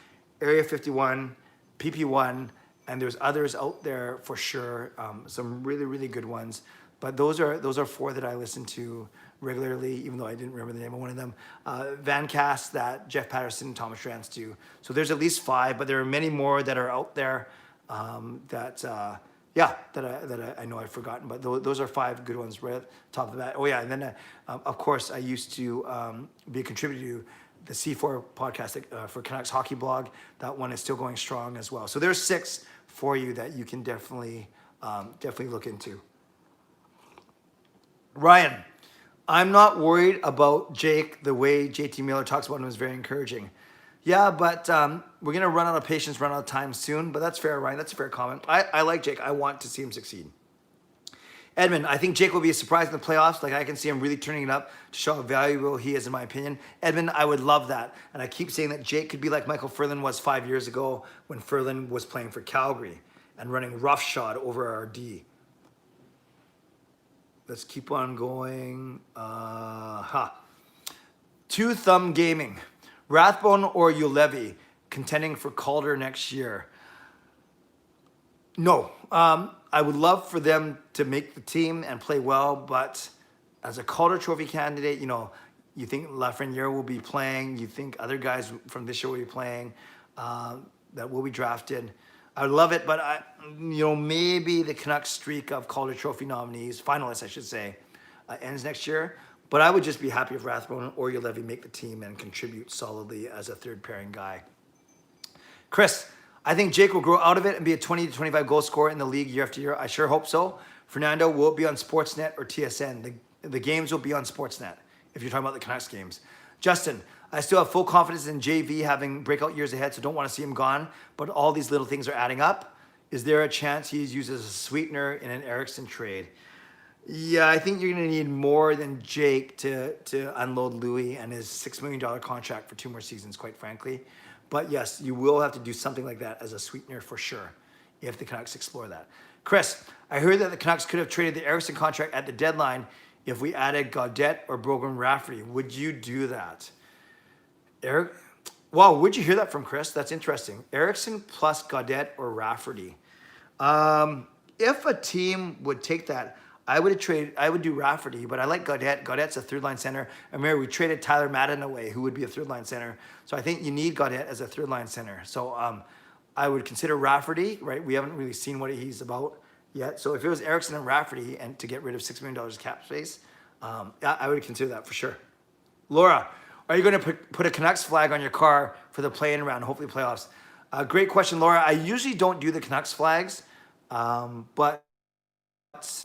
Area 51, PP1, and there's others out there for sure. Some really, really good ones. But those are 4 that I listen to regularly, even though I didn't remember the name of one of them. Vancast that Jeff Patterson and Thomas Rance do. So there's at least 5, but there are many more that are out there that I know I've forgotten. But those are 5 good ones right at the top of the bat. Oh yeah, and then of course I used to be a contributor to the C4 podcast for Canucks Hockey Blog. That one is still going strong as well. So there's 6 for you that you can definitely look into. Ryan, I'm not worried about Jake. The way JT Miller talks about him is very encouraging. Yeah, but we're going to run out of patience, run out of time soon. But that's fair, Ryan. That's a fair comment. I like Jake. I want to see him succeed. Edmund, I think Jake will be a surprise in the playoffs. Like, I can see him really turning it up to show how valuable he is, in my opinion. Edmund, I would love that. And I keep saying that Jake could be like Michael Furlan was 5 years ago when Furlan was playing for Calgary and running roughshod over our D. Let's keep on going. Two Thumb Gaming. Rathbone or Ulevi contending for Calder next year? No. I would love for them to make the team and play well, but as a Calder Trophy candidate, you think Lafreniere will be playing, you think other guys from this year will be playing that will be drafted. I would love it, but maybe the Canucks streak of Calder Trophy nominees, finalists I should say, ends next year. But I would just be happy if Rathbone or Juolevi make the team and contribute solidly as a third pairing guy. Chris, I think Jake will grow out of it and be a 20 to 25 goal scorer in the league year after year. I sure hope so. Fernando, will it be on Sportsnet or TSN? The games will be on Sportsnet if you're talking about the Canucks games. Justin, I still have full confidence in JV having breakout years ahead, so don't want to see him gone. But all these little things are adding up. Is there a chance he's used as a sweetener in an Eriksson trade? Yeah, I think you're going to need more than Jake to unload Louis and his $6 million contract for 2 more seasons, quite frankly. But yes, you will have to do something like that as a sweetener for sure, if the Canucks explore that. Chris, I heard that the Canucks could have traded the Eriksson contract at the deadline if we added Gaudette or Brogan Rafferty. Would you do that? Eric? Wow, where'd you hear that from, Chris? That's interesting. Eriksson plus Gaudette or Rafferty. If a team would take that, I would do Rafferty, but I like Gaudette. Gaudette's a third-line center. I remember we traded Tyler Madden away, who would be a third-line center. So I think you need Gaudette as a third-line center. So I would consider Rafferty, right? We haven't really seen what he's about yet. So if it was Eriksson and Rafferty and to get rid of $6 million cap space, I would consider that for sure. Laura, are you going to put a Canucks flag on your car for the play-in round, hopefully playoffs? Great question, Laura. I usually don't do the Canucks flags, but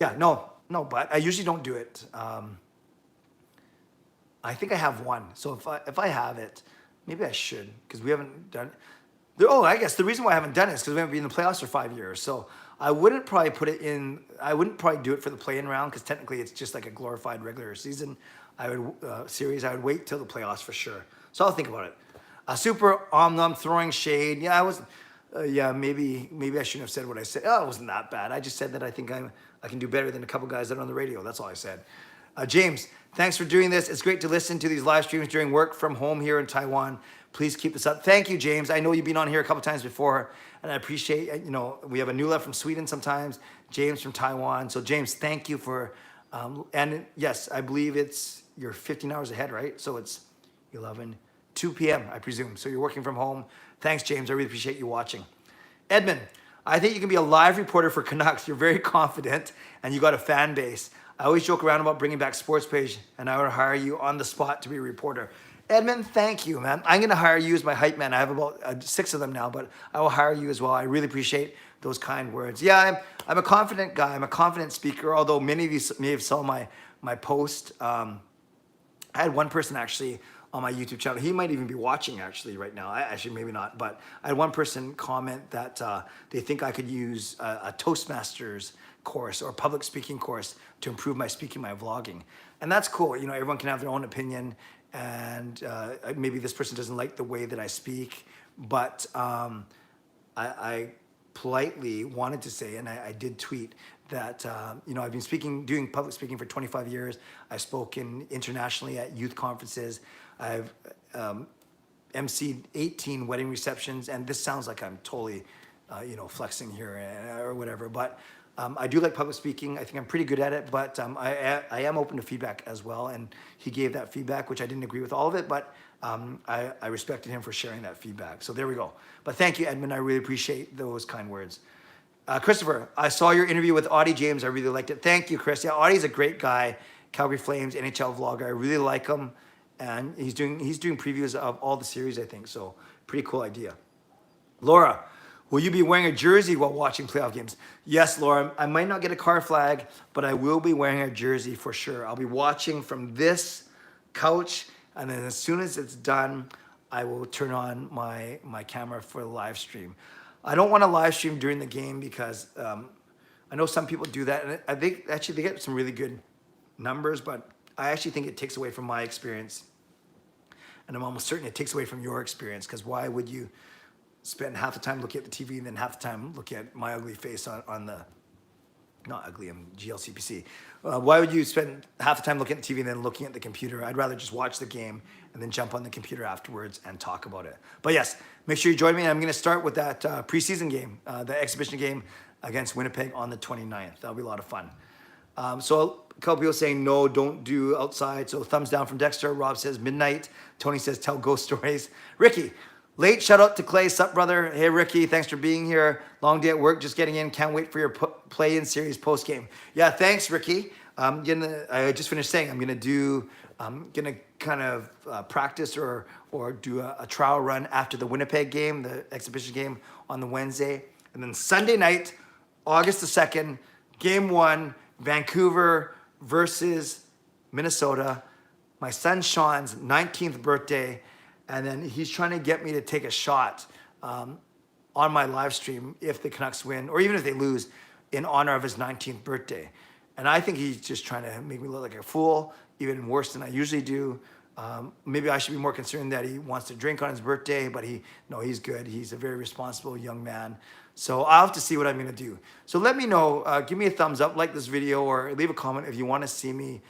yeah, but I usually don't do it. I think I have one. So if I have it, maybe I should, because we haven't done it. I guess the reason why I haven't done it is because we haven't been in the playoffs for 5 years. So I wouldn't probably I wouldn't probably do it for the play-in round, because technically it's just like a glorified regular season series. I would wait till the playoffs for sure. So I'll think about it. Super Omnum throwing shade. Yeah, I was. Maybe I shouldn't have said what I said. Oh, it wasn't that bad. I just said that I think I can do better than a couple guys that are on the radio. That's all I said. James, thanks for doing this. It's great to listen to these live streams during work from home here in Taiwan. Please keep this up. Thank you, James. I know you've been on here a couple times before, and I appreciate, we have a Nula from Sweden sometimes, James from Taiwan. So James, thank you for, and yes, I believe you're 15 hours ahead, right? So it's 2 p.m., I presume. So you're working from home. Thanks, James. I really appreciate you watching. Edmund, I think you can be a live reporter for Canucks. You're very confident, and you got a fan base. I always joke around about bringing back Sports Page, and I would hire you on the spot to be a reporter. Edmund, thank you, man. I'm going to hire you as my hype man. I have about 6 of them now, but I will hire you as well. I really appreciate those kind words. Yeah, I'm a confident guy. I'm a confident speaker, although many of you may have saw my post. I had one person actually on my YouTube channel. He might even be watching actually right now. Actually, maybe not, but I had one person comment that they think I could use a Toastmasters course or a public speaking course to improve my speaking, my vlogging. And that's cool. Everyone can have their own opinion, and maybe this person doesn't like the way that I speak, but I politely wanted to say, and I did tweet that, I've been doing public speaking for 25 years. I've spoken internationally at youth conferences. I've emceed 18 wedding receptions, and this sounds like I'm totally, flexing here or whatever, but I do like public speaking. I think I'm pretty good at it, but I am open to feedback as well, and he gave that feedback, which I didn't agree with all of it, but I respected him for sharing that feedback. So there we go. But thank you, Edmund. I really appreciate those kind words. Christopher, I saw your interview with Audie James. I really liked it. Thank you, Chris. Yeah, Audie's a great guy. Calgary Flames, NHL vlogger. I really like him. And he's doing previews of all the series, I think. So pretty cool idea. Laura, will you be wearing a jersey while watching playoff games? Yes, Laura. I might not get a car flag, but I will be wearing a jersey for sure. I'll be watching from this couch, and then as soon as it's done, I will turn on my camera for the live stream. I don't want to live stream during the game because I know some people do that, and I think actually they get some really good numbers, but I actually think it takes away from my experience. And I'm almost certain it takes away from your experience, because why would you spend half the time looking at the TV and then half the time looking at my ugly face on the, not ugly, I'm GLCPC. Why would you spend half the time looking at the TV and then looking at the computer? I'd rather just watch the game and then jump on the computer afterwards and talk about it. But yes, make sure you join me. I'm going to start with that preseason game, the exhibition game against Winnipeg on the 29th. That'll be a lot of fun. So a couple people saying, no, don't do outside. So thumbs down from Dexter. Rob says midnight. Tony says tell ghost stories. Ricky, late shout out to Clay. Sup, brother? Hey, Ricky, thanks for being here. Long day at work, just getting in. Can't wait for your play-in series post-game. Yeah, thanks, Ricky. I just finished saying I'm gonna kind of practice or do a trial run after the Winnipeg game, the exhibition game on the Wednesday, and then Sunday night, August the 2nd, game 1, Vancouver versus Minnesota. My son Sean's 19th birthday, and then he's trying to get me to take a shot on my live stream if the Canucks win, or even if they lose, in honor of his 19th birthday. And I think he's just trying to make me look like a fool, even worse than I usually do. Maybe I should be more concerned that he wants to drink on his birthday, but he's good. He's a very responsible young man. So I'll have to see what I'm gonna do. So let me know, give me a thumbs up, like this video, or leave a comment if you wanna see me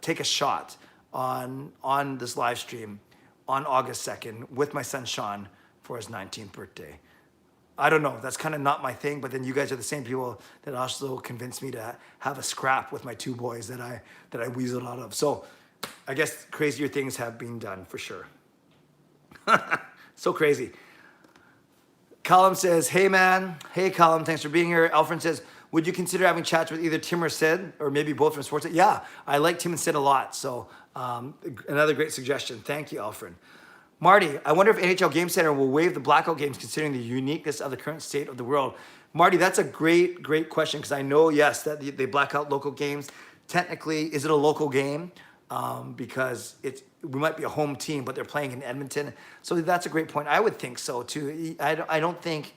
take a shot on this live stream on August 2nd with my son Sean for his 19th birthday. I don't know, that's kind of not my thing, but then you guys are the same people that also convinced me to have a scrap with my 2 boys that I weaseled out of. So I guess crazier things have been done for sure. So crazy. Callum says, hey man. Hey Callum, thanks for being here. Alfred says, would you consider having chats with either Tim or Sid, or maybe both from Sports? Yeah, I like Tim and Sid a lot. So another great suggestion. Thank you, Alfred. Marty, I wonder if NHL Game Center will waive the blackout games considering the uniqueness of the current state of the world. Marty, that's a great question, because I know, yes, that they black out local games. Technically, is it a local game? Because we might be a home team, but they're playing in Edmonton. So that's a great point. I would think so too. I don't think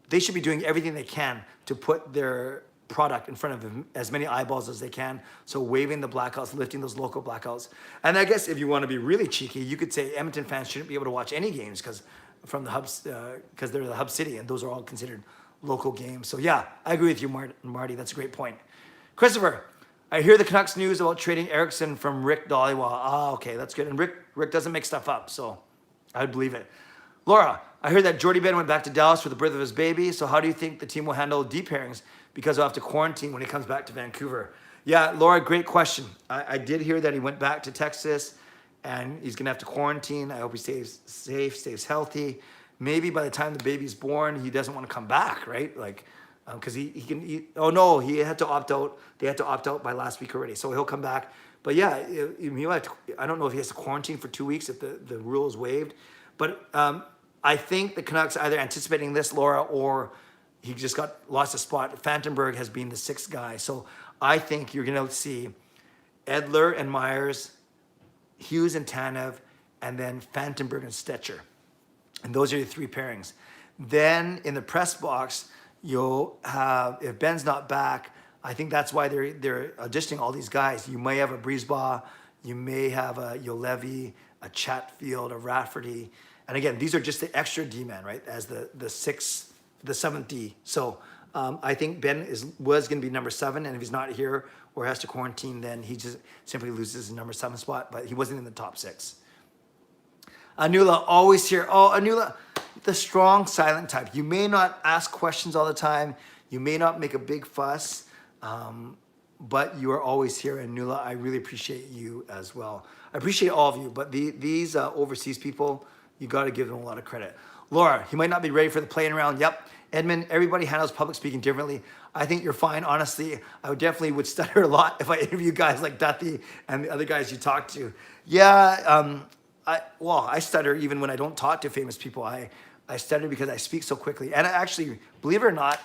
they should be doing everything they can to put their product in front of as many eyeballs as they can. So waiving the blackouts, lifting those local blackouts. And I guess if you want to be really cheeky, you could say Edmonton fans shouldn't be able to watch any games because from the hubs, because they're the hub city, and those are all considered local games. So yeah, I agree with you, Marty. That's a great point. Christopher, I hear the Canucks news about trading Eriksson from Rick Dhaliwal. Ah, okay, that's good. And Rick doesn't make stuff up, so I'd believe it. Laura, I heard that Jordy Ben went back to Dallas for the birth of his baby. So how do you think the team will handle deep pairings, because he'll have to quarantine when he comes back to Vancouver? Yeah, Laura, great question. I did hear that he went back to Texas and he's gonna have to quarantine. I hope he stays safe, stays healthy. Maybe by the time the baby's born, he doesn't want to come back, right? Like, because oh no, he had to opt out. They had to opt out by last week already. So he'll come back. But yeah, I don't know if he has to quarantine for 2 weeks if the rule is waived. But I think the Canucks either anticipating this, Laura, or he just lost a spot. Fantenberg has been the 6th guy. So I think you're going to see Edler and Myers, Hughes and Tanev, and then Fantenberg and Stetcher. And those are your 3 pairings. Then in the press box, you'll have, if Ben's not back, I think that's why they're auditioning all these guys. You may have a Brisebois, you may have a Yolevi, a Chatfield, a Rafferty. And again, these are just the extra D-man, right? As the 7th D. So I think Ben was going to be number 7, and if he's not here or has to quarantine, then he just simply loses his number 7 spot. But he wasn't in the top 6. Anula, always here. Oh, Anula, the strong, silent type. You may not ask questions all the time. You may not make a big fuss, but you are always here. And Anula, I really appreciate you as well. I appreciate all of you, but these overseas people, you got to give them a lot of credit. Laura, he might not be ready for the playing round. Yep. Edmund, everybody handles public speaking differently. I think you're fine. Honestly, I would stutter a lot if I interview guys like Duthie and the other guys you talk to. Yeah, I stutter even when I don't talk to famous people. I stutter because I speak so quickly. And actually, believe it or not,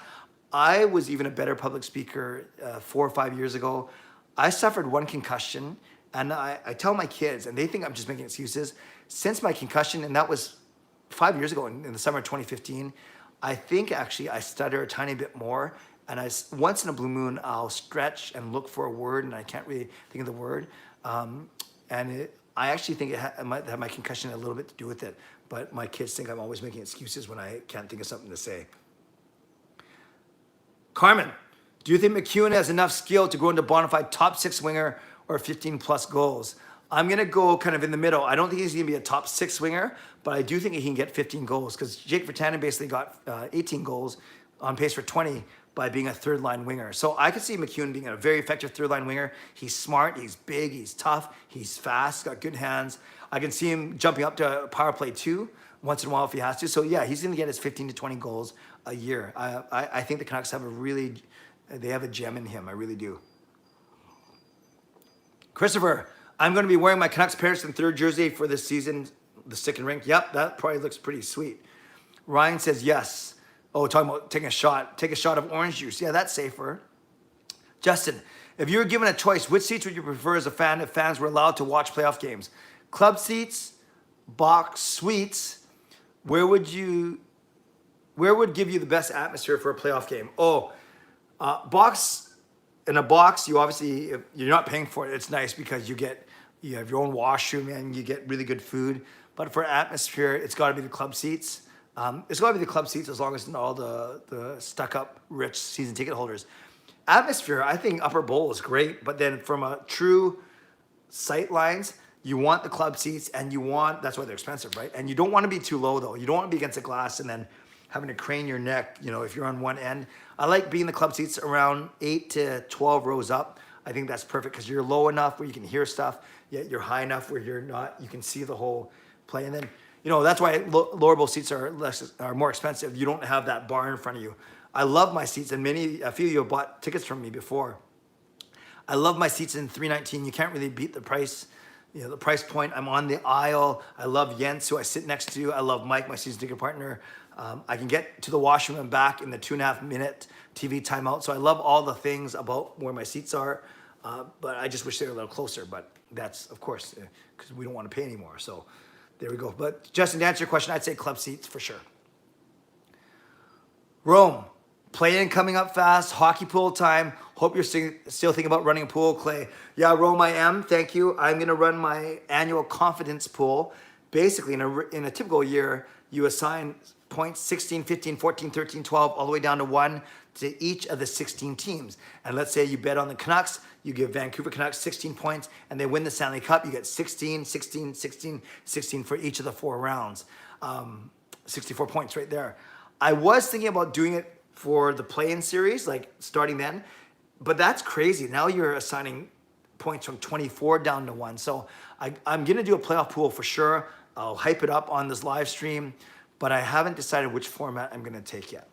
I was even a better public speaker 4 or 5 years ago. I suffered 1 concussion, and I tell my kids, and they think I'm just making excuses. Since my concussion, and that was 5 years ago in the summer of 2015, I think actually I stutter a tiny bit more. And once in a blue moon, I'll stretch and look for a word, and I can't really think of the word. I actually think it might have my concussion a little bit to do with it. But my kids think I'm always making excuses when I can't think of something to say. Carmen, do you think McEwen has enough skill to grow into bona fide top 6 winger or 15 plus goals? I'm going to go kind of in the middle. I don't think he's going to be a top 6 winger, but I do think he can get 15 goals because Jake Virtanen basically got 18 goals, on pace for 20 by being a 3rd-line winger. So I could see McEwen being a very effective 3rd-line winger. He's smart, he's big, he's tough, he's fast, got good hands. I can see him jumping up to power play 2 once in a while if he has to. So yeah, he's going to get his 15 to 20 goals a year. I think the Canucks have they have a gem in him. I really do. Christopher, I'm going to be wearing my Canucks Patterson third jersey for this season, the stick and rink. Yep, that probably looks pretty sweet. Ryan says yes. Oh, talking about taking a shot. Take a shot of orange juice. Yeah, that's safer. Justin, if you were given a choice, which seats would you prefer as a fan if fans were allowed to watch playoff games? Club seats, box suites. Where would give you the best atmosphere for a playoff game? Oh, box. In a box, you obviously, if you're not paying for it, it's nice because you have your own washroom and you get really good food. But for atmosphere, it's got to be the club seats. It's got to be the club seats as long as not all the stuck-up rich season ticket holders. Atmosphere, I think upper bowl is great, but then from a true sight lines, you want the club seats and that's why they're expensive, right? And you don't want to be too low though. You don't want to be against the glass and then having to crane your neck, if you're on one end. I like being the club seats around 8 to 12 rows up. I think that's perfect because you're low enough where you can hear stuff, yet you're high enough where you can see the whole play. And then, that's why lower bowl seats are more expensive. You don't have that bar in front of you. I love my seats, and a few of you have bought tickets from me before. I love my seats in 319. You can't really beat the price. The price point. I'm on the aisle. I love Jens, who I sit next to. I love Mike, my season ticket partner. I can get to the washroom and back in the 2.5 minute TV timeout. So I love all the things about where my seats are. But I just wish they were a little closer. But that's, of course, because we don't want to pay anymore. So there we go. But Justin, to answer your question, I'd say club seats for sure. Rome, play-in coming up fast. Hockey pool time. Hope you're still thinking about running a pool, Clay. Yeah, Rome, I am. Thank you. I'm going to run my annual confidence pool. Basically, in a typical year, you assign points 16, 15, 14, 13, 12, all the way down to 1 to each of the 16 teams. And let's say you bet on the Canucks, you give Vancouver Canucks 16 points, and they win the Stanley Cup, you get 16, 16, 16, 16 for each of the 4 rounds. 64 points right there. I was thinking about doing it for the play-in series, like starting then, but that's crazy. Now you're assigning points from 24 down to 1. So I'm going to do a playoff pool for sure. I'll hype it up on this live stream, but I haven't decided which format I'm going to take yet.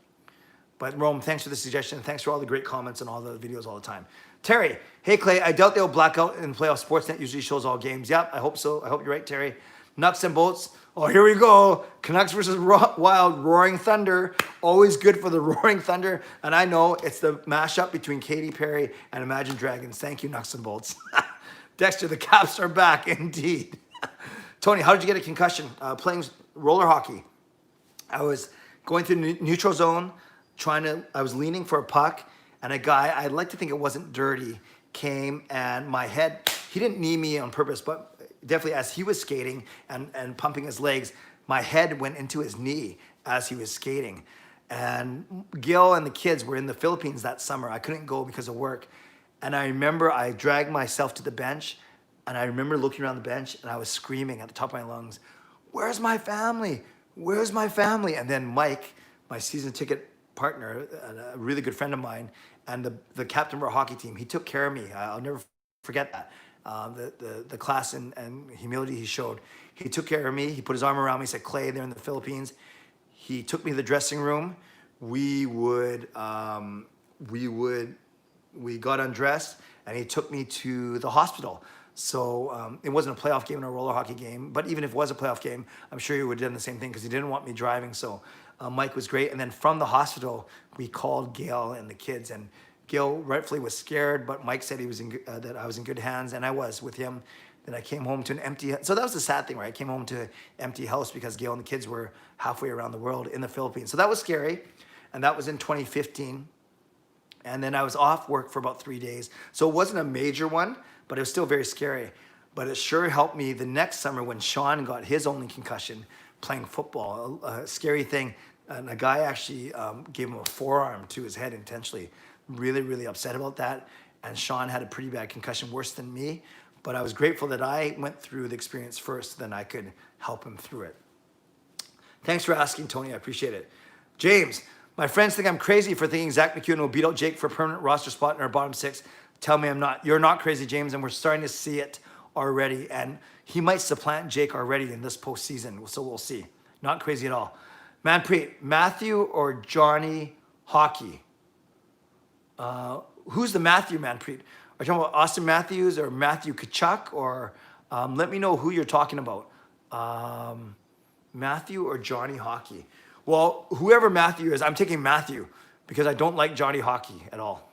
But Rome, thanks for the suggestion. Thanks for all the great comments and all the videos all the time. Terry, hey Clay, I doubt they'll black out in playoff. Sportsnet usually shows all games. Yep, I hope so. I hope you're right, Terry. Nuts and bolts. Oh, here we go. Canucks versus Wild, Roaring Thunder. Always good for the Roaring Thunder. And I know it's the mashup between Katy Perry and Imagine Dragons. Thank you, Nuts and bolts. Dexter, the Caps are back, indeed. Tony, how did you get a concussion? Playing roller hockey. I was going through neutral zone, I was leaning for a puck, and a guy, I'd like to think it wasn't dirty, came, and my head, he didn't knee me on purpose, but definitely as he was skating and pumping his legs, my head went into his knee as he was skating. And Gil and the kids were in the Philippines that summer. I couldn't go because of work. And I remember I dragged myself to the bench, and I remember looking around the bench, and I was screaming at the top of my lungs, "Where's my family? Where's my family?" And then Mike, my season ticket partner, a really good friend of mine, and the captain of our hockey team, he took care of me. I'll never forget that. The class and humility he showed. He took care of me. He put his arm around me. He said, "Clay, they're in the Philippines." He took me to the dressing room. We got undressed, and he took me to the hospital. So it wasn't a playoff game and a roller hockey game, but even if it was a playoff game, I'm sure he would have done the same thing because he didn't want me driving. So Mike was great. And then from the hospital, we called Gail and the kids, and Gail rightfully was scared, but Mike said that I was in good hands, and I was with him. Then I came home to an empty, so that was the sad thing, right? I came home to an empty house because Gail and the kids were halfway around the world in the Philippines. So that was scary, and that was in 2015. And then I was off work for about 3 days. So it wasn't a major one, but it was still very scary. But it sure helped me the next summer when Sean got his only concussion playing football. A scary thing. And a guy actually gave him a forearm to his head intentionally. Really, really upset about that. And Sean had a pretty bad concussion, worse than me. But I was grateful that I went through the experience first, then I could help him through it. Thanks for asking, Tony. I appreciate it. James, my friends think I'm crazy for thinking Zach McEwen will beat out Jake for a permanent roster spot in our bottom 6. Tell me I'm not. You're not crazy, James, and we're starting to see it already. And he might supplant Jake already in this postseason, so we'll see. Not crazy at all. Manpreet, Matthew or Johnny Hockey? Who's the Matthew, Manpreet? Are you talking about Austin Matthews or Matthew Kachuk? Or let me know who you're talking about. Matthew or Johnny Hockey? Well, whoever Matthew is, I'm taking Matthew because I don't like Johnny Hockey at all.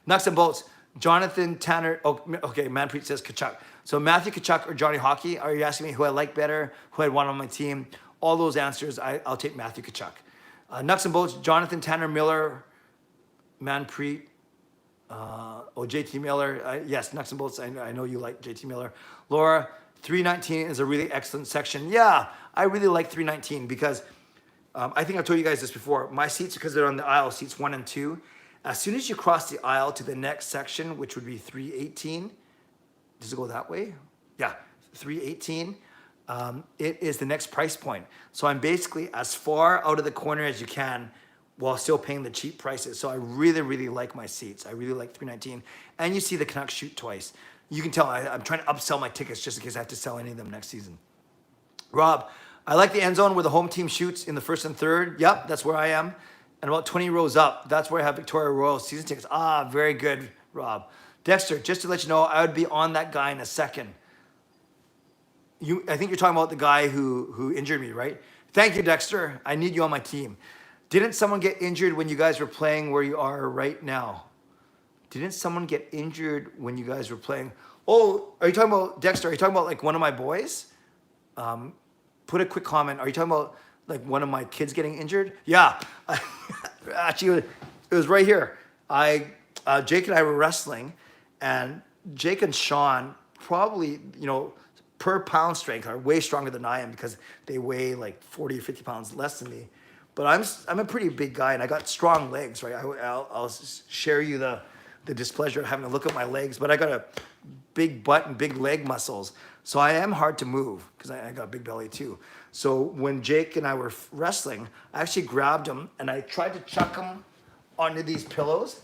Nuts and bolts. Jonathan Tanner. Oh, okay. Manpreet says Kachuk. So Matthew Kachuk or Johnny Hockey? Are you asking me who I like better? Who I'd want on my team? All those answers, I'll take Matthew Kachuk. Nuts and bolts. Jonathan Tanner Miller, Manpreet. JT Miller. Yes, Nuts and bolts. I know you like JT Miller. Laura, 319 is a really excellent section. Yeah, I really like 319 because I think I've told you guys this before. My seats, because they're on the aisle, seats 1 and 2. As soon as you cross the aisle to the next section, which would be 318, does it go that way? Yeah, 318. It is the next price point. So I'm basically as far out of the corner as you can while still paying the cheap prices. So I really, really like my seats. I really like 319. And you see the Canucks shoot twice. You can tell I'm trying to upsell my tickets just in case I have to sell any of them next season. Rob, I like the end zone where the home team shoots in the first and third. Yep, that's where I am. And about 20 rows up, that's where I have Victoria Royal season tickets. Very good, Rob. Dexter, just to let you know, I would be on that guy in a second. I think you're talking about the guy who injured me, right? Thank you, Dexter. I need you on my team. Didn't someone get injured when you guys were playing where you are right now? Didn't someone get injured when you guys were playing? Oh, are you talking about, Dexter, are you talking about like one of my boys? Put a quick comment. Are you talking about like one of my kids getting injured? Yeah. Actually, it was right here. Jake and I were wrestling, and Jake and Sean probably, per pound strength are way stronger than I am because they weigh like 40 or 50 pounds less than me. But I'm a pretty big guy, and I got strong legs, right? I'll share you the displeasure of having to look at my legs, but I got a big butt and big leg muscles. So I am hard to move because I got a big belly too. So when Jake and I were wrestling, I actually grabbed him and I tried to chuck him onto these pillows,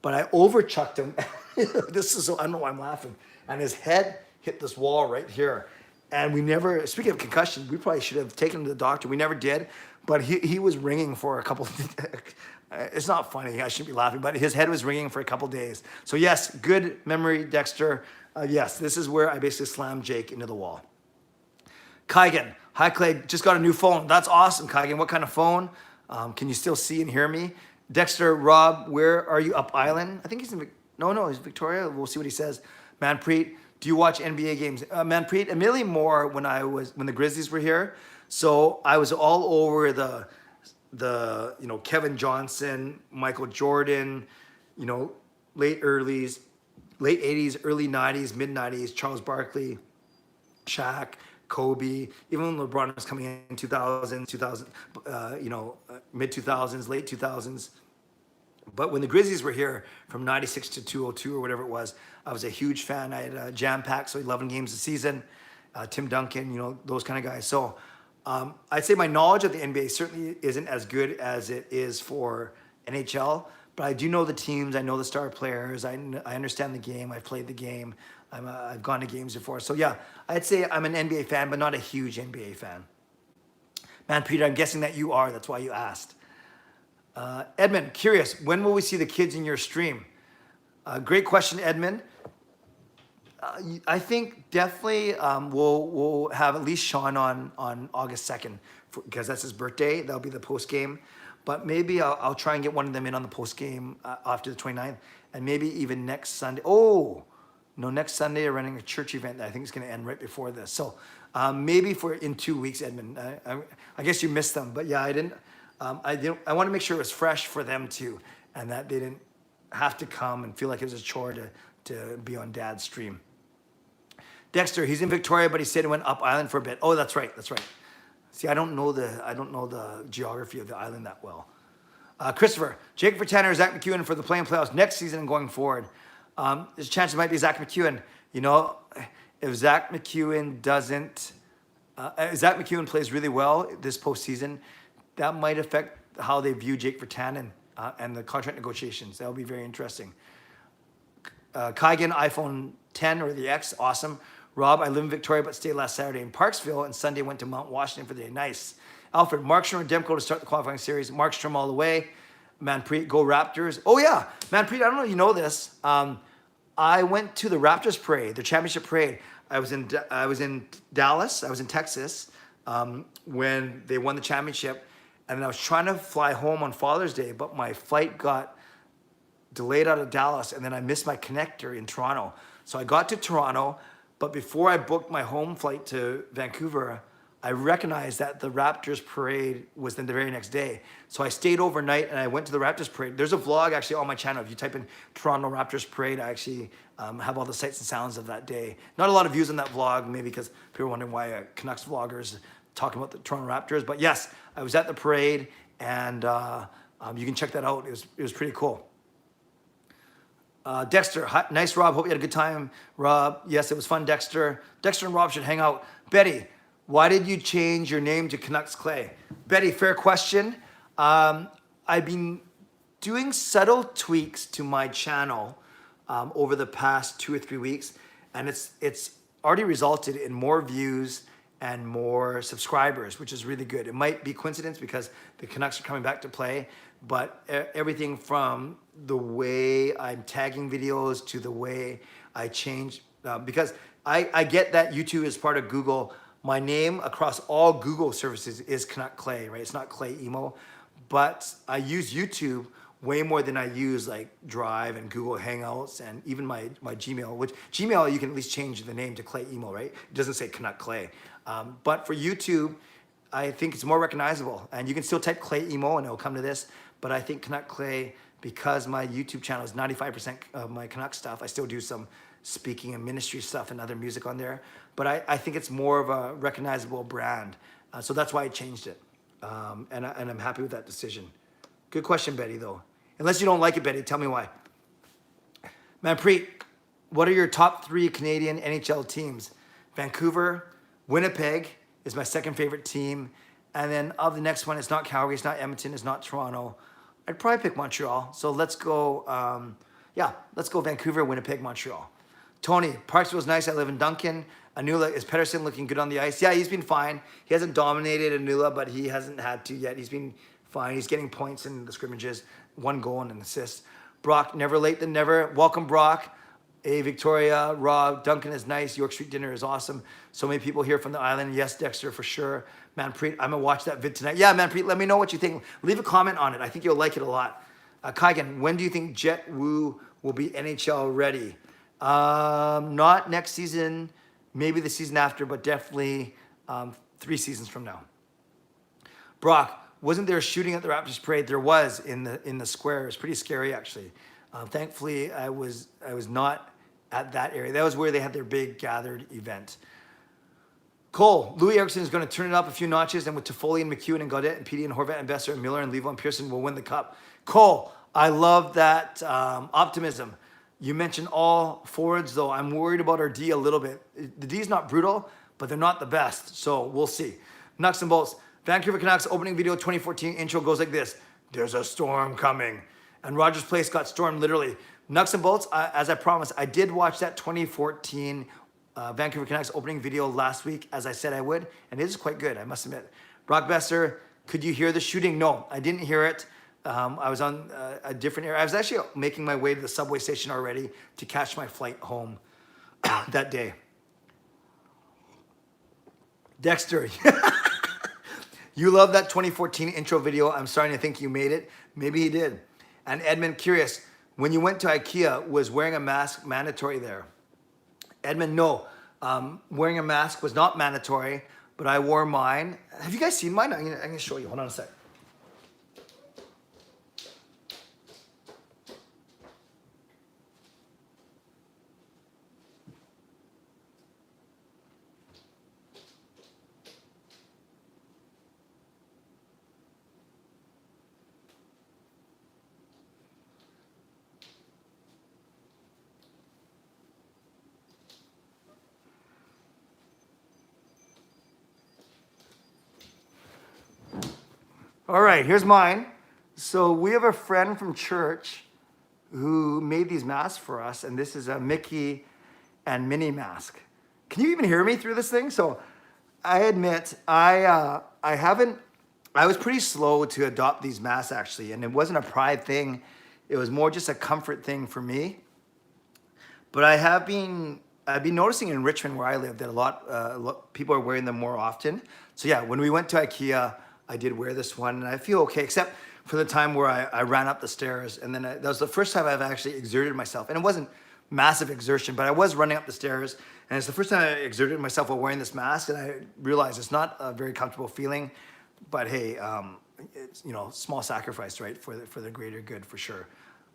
but I over chucked him. I don't know why I'm laughing. And his head hit this wall right here. And we never, speaking of concussion, we probably should have taken him to the doctor. We never did, but he was ringing for a couple, it's not funny, I shouldn't be laughing, but his head was ringing for a couple days. So yes, good memory, Dexter. Yes, this is where I basically slammed Jake into the wall. Kaigan, hi Clay, just got a new phone. That's awesome, Kaigan. What kind of phone? Can you still see and hear me? Dexter, Rob, where are you? Up Island? I think he's in, he's Victoria. We'll see what he says. Manpreet, do you watch NBA games? Manpreet, admittedly more when the Grizzlies were here. So I was all over the Kevin Johnson, Michael Jordan, late 80s, early 90s, mid 90s, Charles Barkley, Shaq, Kobe, even when LeBron was coming in 2000, mid 2000s, late 2000s. But when the Grizzlies were here from 96 to 202 or whatever it was, I was a huge fan. I had a jam pack, so 11 games a season. Tim Duncan, those kind of guys. So I'd say my knowledge of the NBA certainly isn't as good as it is for NHL, but I do know the teams. I know the star players. I understand the game. I've played the game. I've gone to games before. So yeah, I'd say I'm an NBA fan, but not a huge NBA fan. Man, Peter, I'm guessing that you are. That's why you asked. Edmund, curious, when will we see the kids in your stream? Great question, Edmund. I think definitely we'll have at least Sean on August 2nd because that's his birthday. That'll be the post game. But maybe I'll try and get one of them in on the post game after the 29th, and maybe even next Sunday. Oh, no, next Sunday we're running a church event that I think is going to end right before this. So maybe in 2 weeks, Edmund. I guess you missed them, but yeah, I didn't. I want to make sure it was fresh for them too, and that they didn't have to come and feel like it was a chore to be on Dad's stream. Dexter, he's in Victoria, but he said he went up island for a bit. Oh, that's right. See, I don't know the geography of the island that well. Christopher, Jake Tanner or Zach McEwen for the playing playoffs next season and going forward. There's a chance it might be Zach McEwen. If Zach McEwen Zach McEwen plays really well this postseason, that might affect how they view Jake Virtanen and the contract negotiations. That'll be very interesting. Kaigan, iPhone 10 or the X, awesome. Rob, I live in Victoria but stayed last Saturday in Parksville and Sunday went to Mount Washington for the day. Nice. Alfred, Markstrom or Demko to start the qualifying series. Markstrom all the way. Manpreet, go Raptors. Oh yeah, Manpreet, I don't know if you know this. I went to the Raptors parade, the championship parade. I was in Dallas. I was in Texas when they won the championship, and then I was trying to fly home on Father's Day, but my flight got delayed out of Dallas, and then I missed my connector in Toronto. So I got to Toronto, but before I booked my home flight to Vancouver, I recognized that the Raptors parade was then the very next day. So I stayed overnight and I went to the Raptors parade. There's a vlog actually on my channel. If you type in Toronto Raptors parade, I actually have all the sights and sounds of that day. Not a lot of views on that vlog, maybe because people are wondering why a Canucks vlogger is talking about the Toronto Raptors. But yes, I was at the parade, and you can check that out. It was pretty cool. Dexter, hi, nice, Rob. Hope you had a good time, Rob. Yes, it was fun, Dexter. Dexter and Rob should hang out. Betty, why did you change your name to Canucks Clay? Betty, fair question. I've been doing subtle tweaks to my channel over the past 2 or 3 weeks, and it's already resulted in more views and more subscribers, which is really good. It might be coincidence because the Canucks are coming back to play, but everything from the way I'm tagging videos to the way I change, because I get that YouTube is part of Google. My name across all Google services is Canuck Clay, right? It's not Clay Emo, but I use YouTube way more than I use like Drive and Google Hangouts and even my Gmail, which Gmail, you can at least change the name to Clay Emo, right? It doesn't say Canuck Clay. But for YouTube, I think it's more recognizable, and you can still type Clay Emo and it'll come to this, but I think Canuck Clay, because my YouTube channel is 95% of my Canuck stuff, I still do some speaking and ministry stuff and other music on there, but I think it's more of a recognizable brand. So that's why I changed it. And I'm happy with that decision. Good question, Betty, though. Unless you don't like it, Betty, tell me why. Manpreet, what are your top 3 Canadian NHL teams? Vancouver, Winnipeg is my second favorite team. And then of the next one, it's not Calgary, it's not Edmonton, it's not Toronto. I'd probably pick Montreal. So let's go, let's go Vancouver, Winnipeg, Montreal. Tony, Parksville's nice. I live in Duncan. Anula, is Pettersson looking good on the ice? Yeah, he's been fine. He hasn't dominated Anula, but he hasn't had to yet. He's been fine. He's getting points in the scrimmages, 1 goal and an assist. Brock, never late than never. Welcome, Brock. Hey, Victoria, Rob, Duncan is nice. York Street dinner is awesome. So many people here from the island. Yes, Dexter, for sure. Manpreet, I'm going to watch that vid tonight. Yeah, Manpreet, let me know what you think. Leave a comment on it. I think you'll like it a lot. Kaigan, when do you think Jet Wu will be NHL ready? Not next season, maybe the season after, but definitely 3 seasons from now. Brock, wasn't there a shooting at the Raptors parade? There was in the square. It was pretty scary, actually. Thankfully, I was not at that area. That was where they had their big gathered event. Cole, Louis Eriksson is going to turn it up a few notches, and with Toffoli and McEwen and Gaudette and Petey and Horvat and Besser and Miller and Levo and Pearson will win the cup. Cole, I love that optimism. You mentioned all forwards, though. I'm worried about our D a little bit. The D's not brutal, but they're not the best, so we'll see. Nuts and bolts. Vancouver Canucks opening video 2014 intro goes like this. There's a storm coming. And Rogers Place got stormed literally. Nuts and bolts, as I promised, I did watch that 2014 Vancouver Canucks opening video last week, as I said I would, and it is quite good, I must admit. Brock Besser, could you hear the shooting? No, I didn't hear it. I was on a different area. I was actually making my way to the subway station already to catch my flight home that day. Dexter, you love that 2014 intro video. I'm starting to think you made it. Maybe he did. And Edmund, curious, when you went to IKEA, was wearing a mask mandatory there? Edmund, no. Wearing a mask was not mandatory, but I wore mine. Have you guys seen mine? I'm going to show you. Hold on a sec. All right, here's mine. So we have a friend from church who made these masks for us, and this is a Mickey and Minnie mask. Can you even hear me through this thing? So I admit, I was pretty slow to adopt these masks actually, and it wasn't a pride thing. It was more just a comfort thing for me. But I've been noticing in Richmond where I live that a lot people are wearing them more often. So yeah, when we went to IKEA, I did wear this one, and I feel okay, except for the time where I ran up the stairs, and then that was the first time I've actually exerted myself, and it wasn't massive exertion, but I was running up the stairs, and it's the first time I exerted myself while wearing this mask, and I realized it's not a very comfortable feeling, but hey, it's, you know, small sacrifice, right, for the greater good, for sure.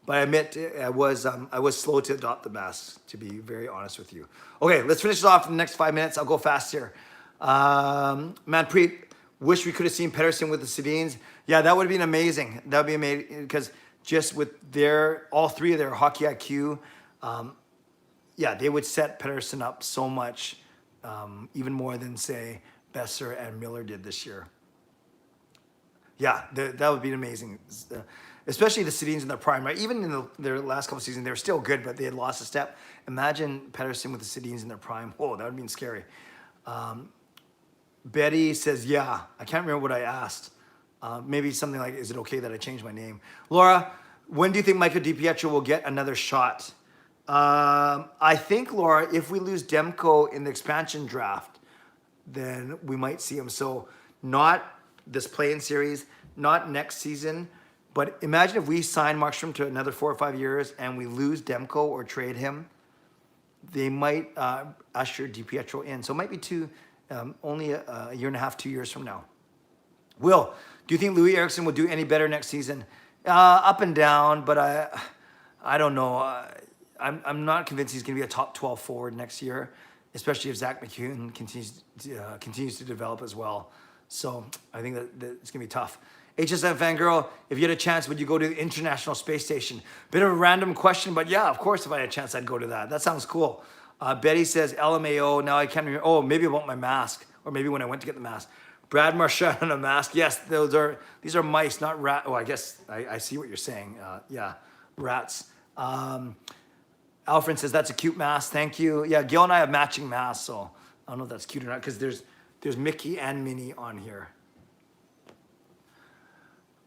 But I admit I was slow to adopt the mask, to be very honest with you. Okay, let's finish it off in the next 5 minutes. I'll go fast here. Manpreet, wish we could have seen Pedersen with the Sedins. Yeah, that would have been amazing. That would be amazing because just with all three of their hockey IQ, yeah, they would set Pedersen up so much, even more than say Besser and Miller did this year. Yeah, that would be amazing. Especially the Sedins in their prime, right? Even in their last couple of seasons, they were still good, but they had lost a step. Imagine Pedersen with the Sedins in their prime. Oh, that would have been scary. Betty says, yeah. I can't remember what I asked. Maybe something like, is it okay that I changed my name? Laura, when do you think Michael DiPietro will get another shot? I think, Laura, if we lose Demko in the expansion draft, then we might see him. So not this play-in series, not next season, but imagine if we sign Markstrom to another 4 or 5 years and we lose Demko or trade him, they might usher DiPietro in. So it might be only a year and a half, 2 years from now. Will, do you think Louis Eriksson will do any better next season? Up and down, but I don't know. I'm not convinced he's going to be a top 12 forward next year, especially if Zach McEwen continues to develop as well. So I think that it's going to be tough. HSF fangirl, if you had a chance, would you go to the International Space Station? Bit of a random question, but yeah, of course, if I had a chance, I'd go to that. That sounds cool. Betty says LMAO. Now I can't remember. Oh, maybe about my mask, or maybe when I went to get the mask. Brad Marchand on a mask. Yes, these are mice, not rat. Oh, I guess I see what you're saying. Yeah, rats. Alfred says that's a cute mask. Thank you. Yeah, Gil and I have matching masks, so I don't know if that's cute or not because there's Mickey and Minnie on here.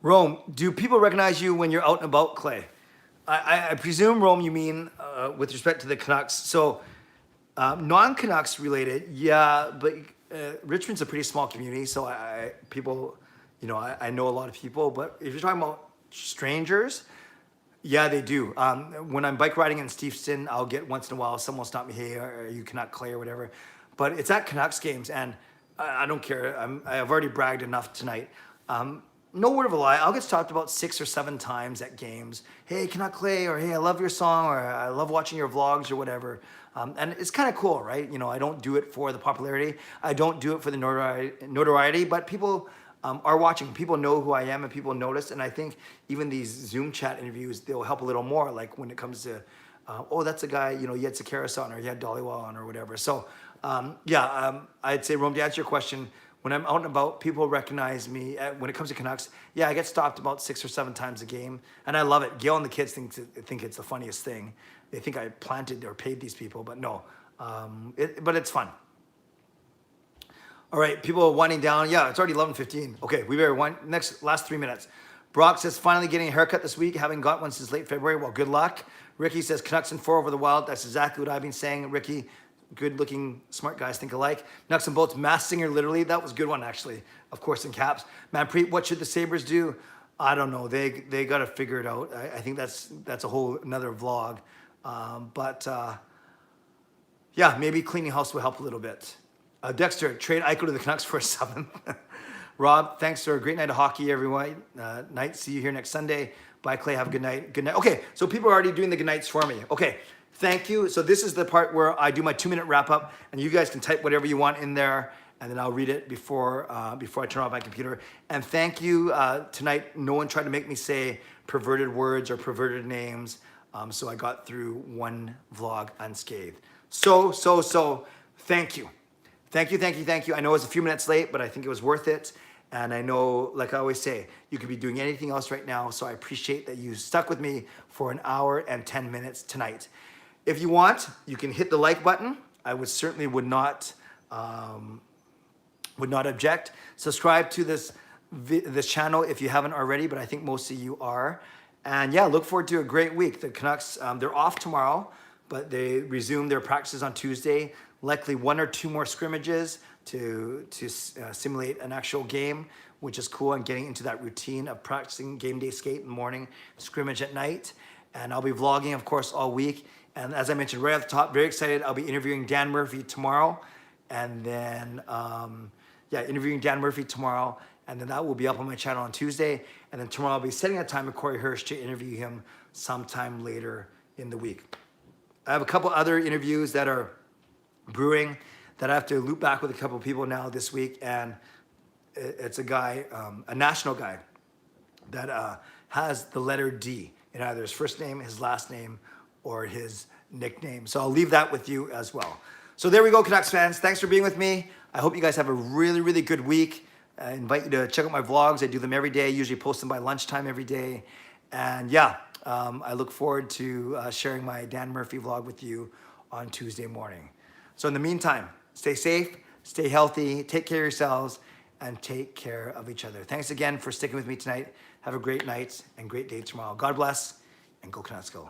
Rome, do people recognize you when you're out and about, Clay? I presume, Rome, you mean with respect to the Canucks. So non-Canucks related, yeah, but Richmond's a pretty small community, so people, you know, I know a lot of people. But if you're talking about strangers, yeah, they do. When I'm bike riding in Steveston, I'll get once in a while someone will stop me, hey, are you Canuck Clay or whatever. But it's at Canucks games, and I don't care. I've already bragged enough tonight. No word of a lie, I'll get stopped about 6 or 7 times at games. Hey, Canuck Clay, or hey, I love your song, or I love watching your vlogs, or whatever. And it's kind of cool, right? You know, I don't do it for the popularity. I don't do it for the notoriety, but people are watching. People know who I am, and people notice. And I think even these Zoom chat interviews, they'll help a little more, like when it comes to, oh, that's a guy, you know, you had Sakaris on, or you had Dhaliwal on, or whatever. So, I'd say, Rome, to answer your question, when I'm out and about, people recognize me. When it comes to Canucks, yeah, I get stopped about 6 or 7 times a game, and I love it. Gail and the kids think it's the funniest thing. They think I planted or paid these people, but no. But it's fun. All right, people are winding down. Yeah, it's already 11:15. Okay, we better last 3 minutes. Brock says, finally getting a haircut this week. Haven't got one since late February. Well, good luck. Ricky says, Canucks in 4 over the Wild. That's exactly what I've been saying, Ricky. Good-looking, smart guys think alike. Nuts and bolts, mass singer, literally. That was a good one, actually. Of course, in caps. Manpreet, what should the Sabres do? I don't know. They got to figure it out. I think that's a whole another vlog. Yeah, maybe cleaning house will help a little bit. Dexter, trade Eichel to the Canucks for a 7th. Rob, thanks for a great night of hockey, everyone. Night. See you here next Sunday. Bye, Clay. Have a good night. Good night. Okay, so people are already doing the good nights for me. Okay. Thank you. So this is the part where I do my 2-minute wrap up, and you guys can type whatever you want in there, and then I'll read it before I turn off my computer. And thank you. Tonight, no one tried to make me say perverted words or perverted names, so I got through one vlog unscathed. So, thank you. Thank you. I know it was a few minutes late, but I think it was worth it. And I know, like I always say, you could be doing anything else right now, so I appreciate that you stuck with me for 1 hour and 10 minutes tonight. If you want, you can hit the like button. I would not object. Subscribe to this channel if you haven't already, but I think most of you are. And yeah, look forward to a great week. The Canucks, they're off tomorrow, but they resume their practices on Tuesday. Likely 1 or 2 more scrimmages to simulate an actual game, which is cool, and getting into that routine of practicing game day skate in the morning, scrimmage at night. And I'll be vlogging, of course, all week. And as I mentioned right off the top, very excited. I'll be interviewing Dan Murphy tomorrow. And then, interviewing Dan Murphy tomorrow. And then that will be up on my channel on Tuesday. And then tomorrow I'll be setting a time with Corey Hirsch to interview him sometime later in the week. I have a couple other interviews that are brewing that I have to loop back with a couple of people now this week. And it's a guy, a national guy that has the letter D in either his first name, his last name, or his nickname. So I'll leave that with you as well. So there we go, Canucks fans. Thanks for being with me. I hope you guys have a really, really good week. I invite you to check out my vlogs. I do them every day, usually post them by lunchtime every day. And yeah, I look forward to sharing my Dan Murphy vlog with you on Tuesday morning. So in the meantime, stay safe, stay healthy, take care of yourselves, and take care of each other. Thanks again for sticking with me tonight. Have a great night and great day tomorrow. God bless, and go Canucks go.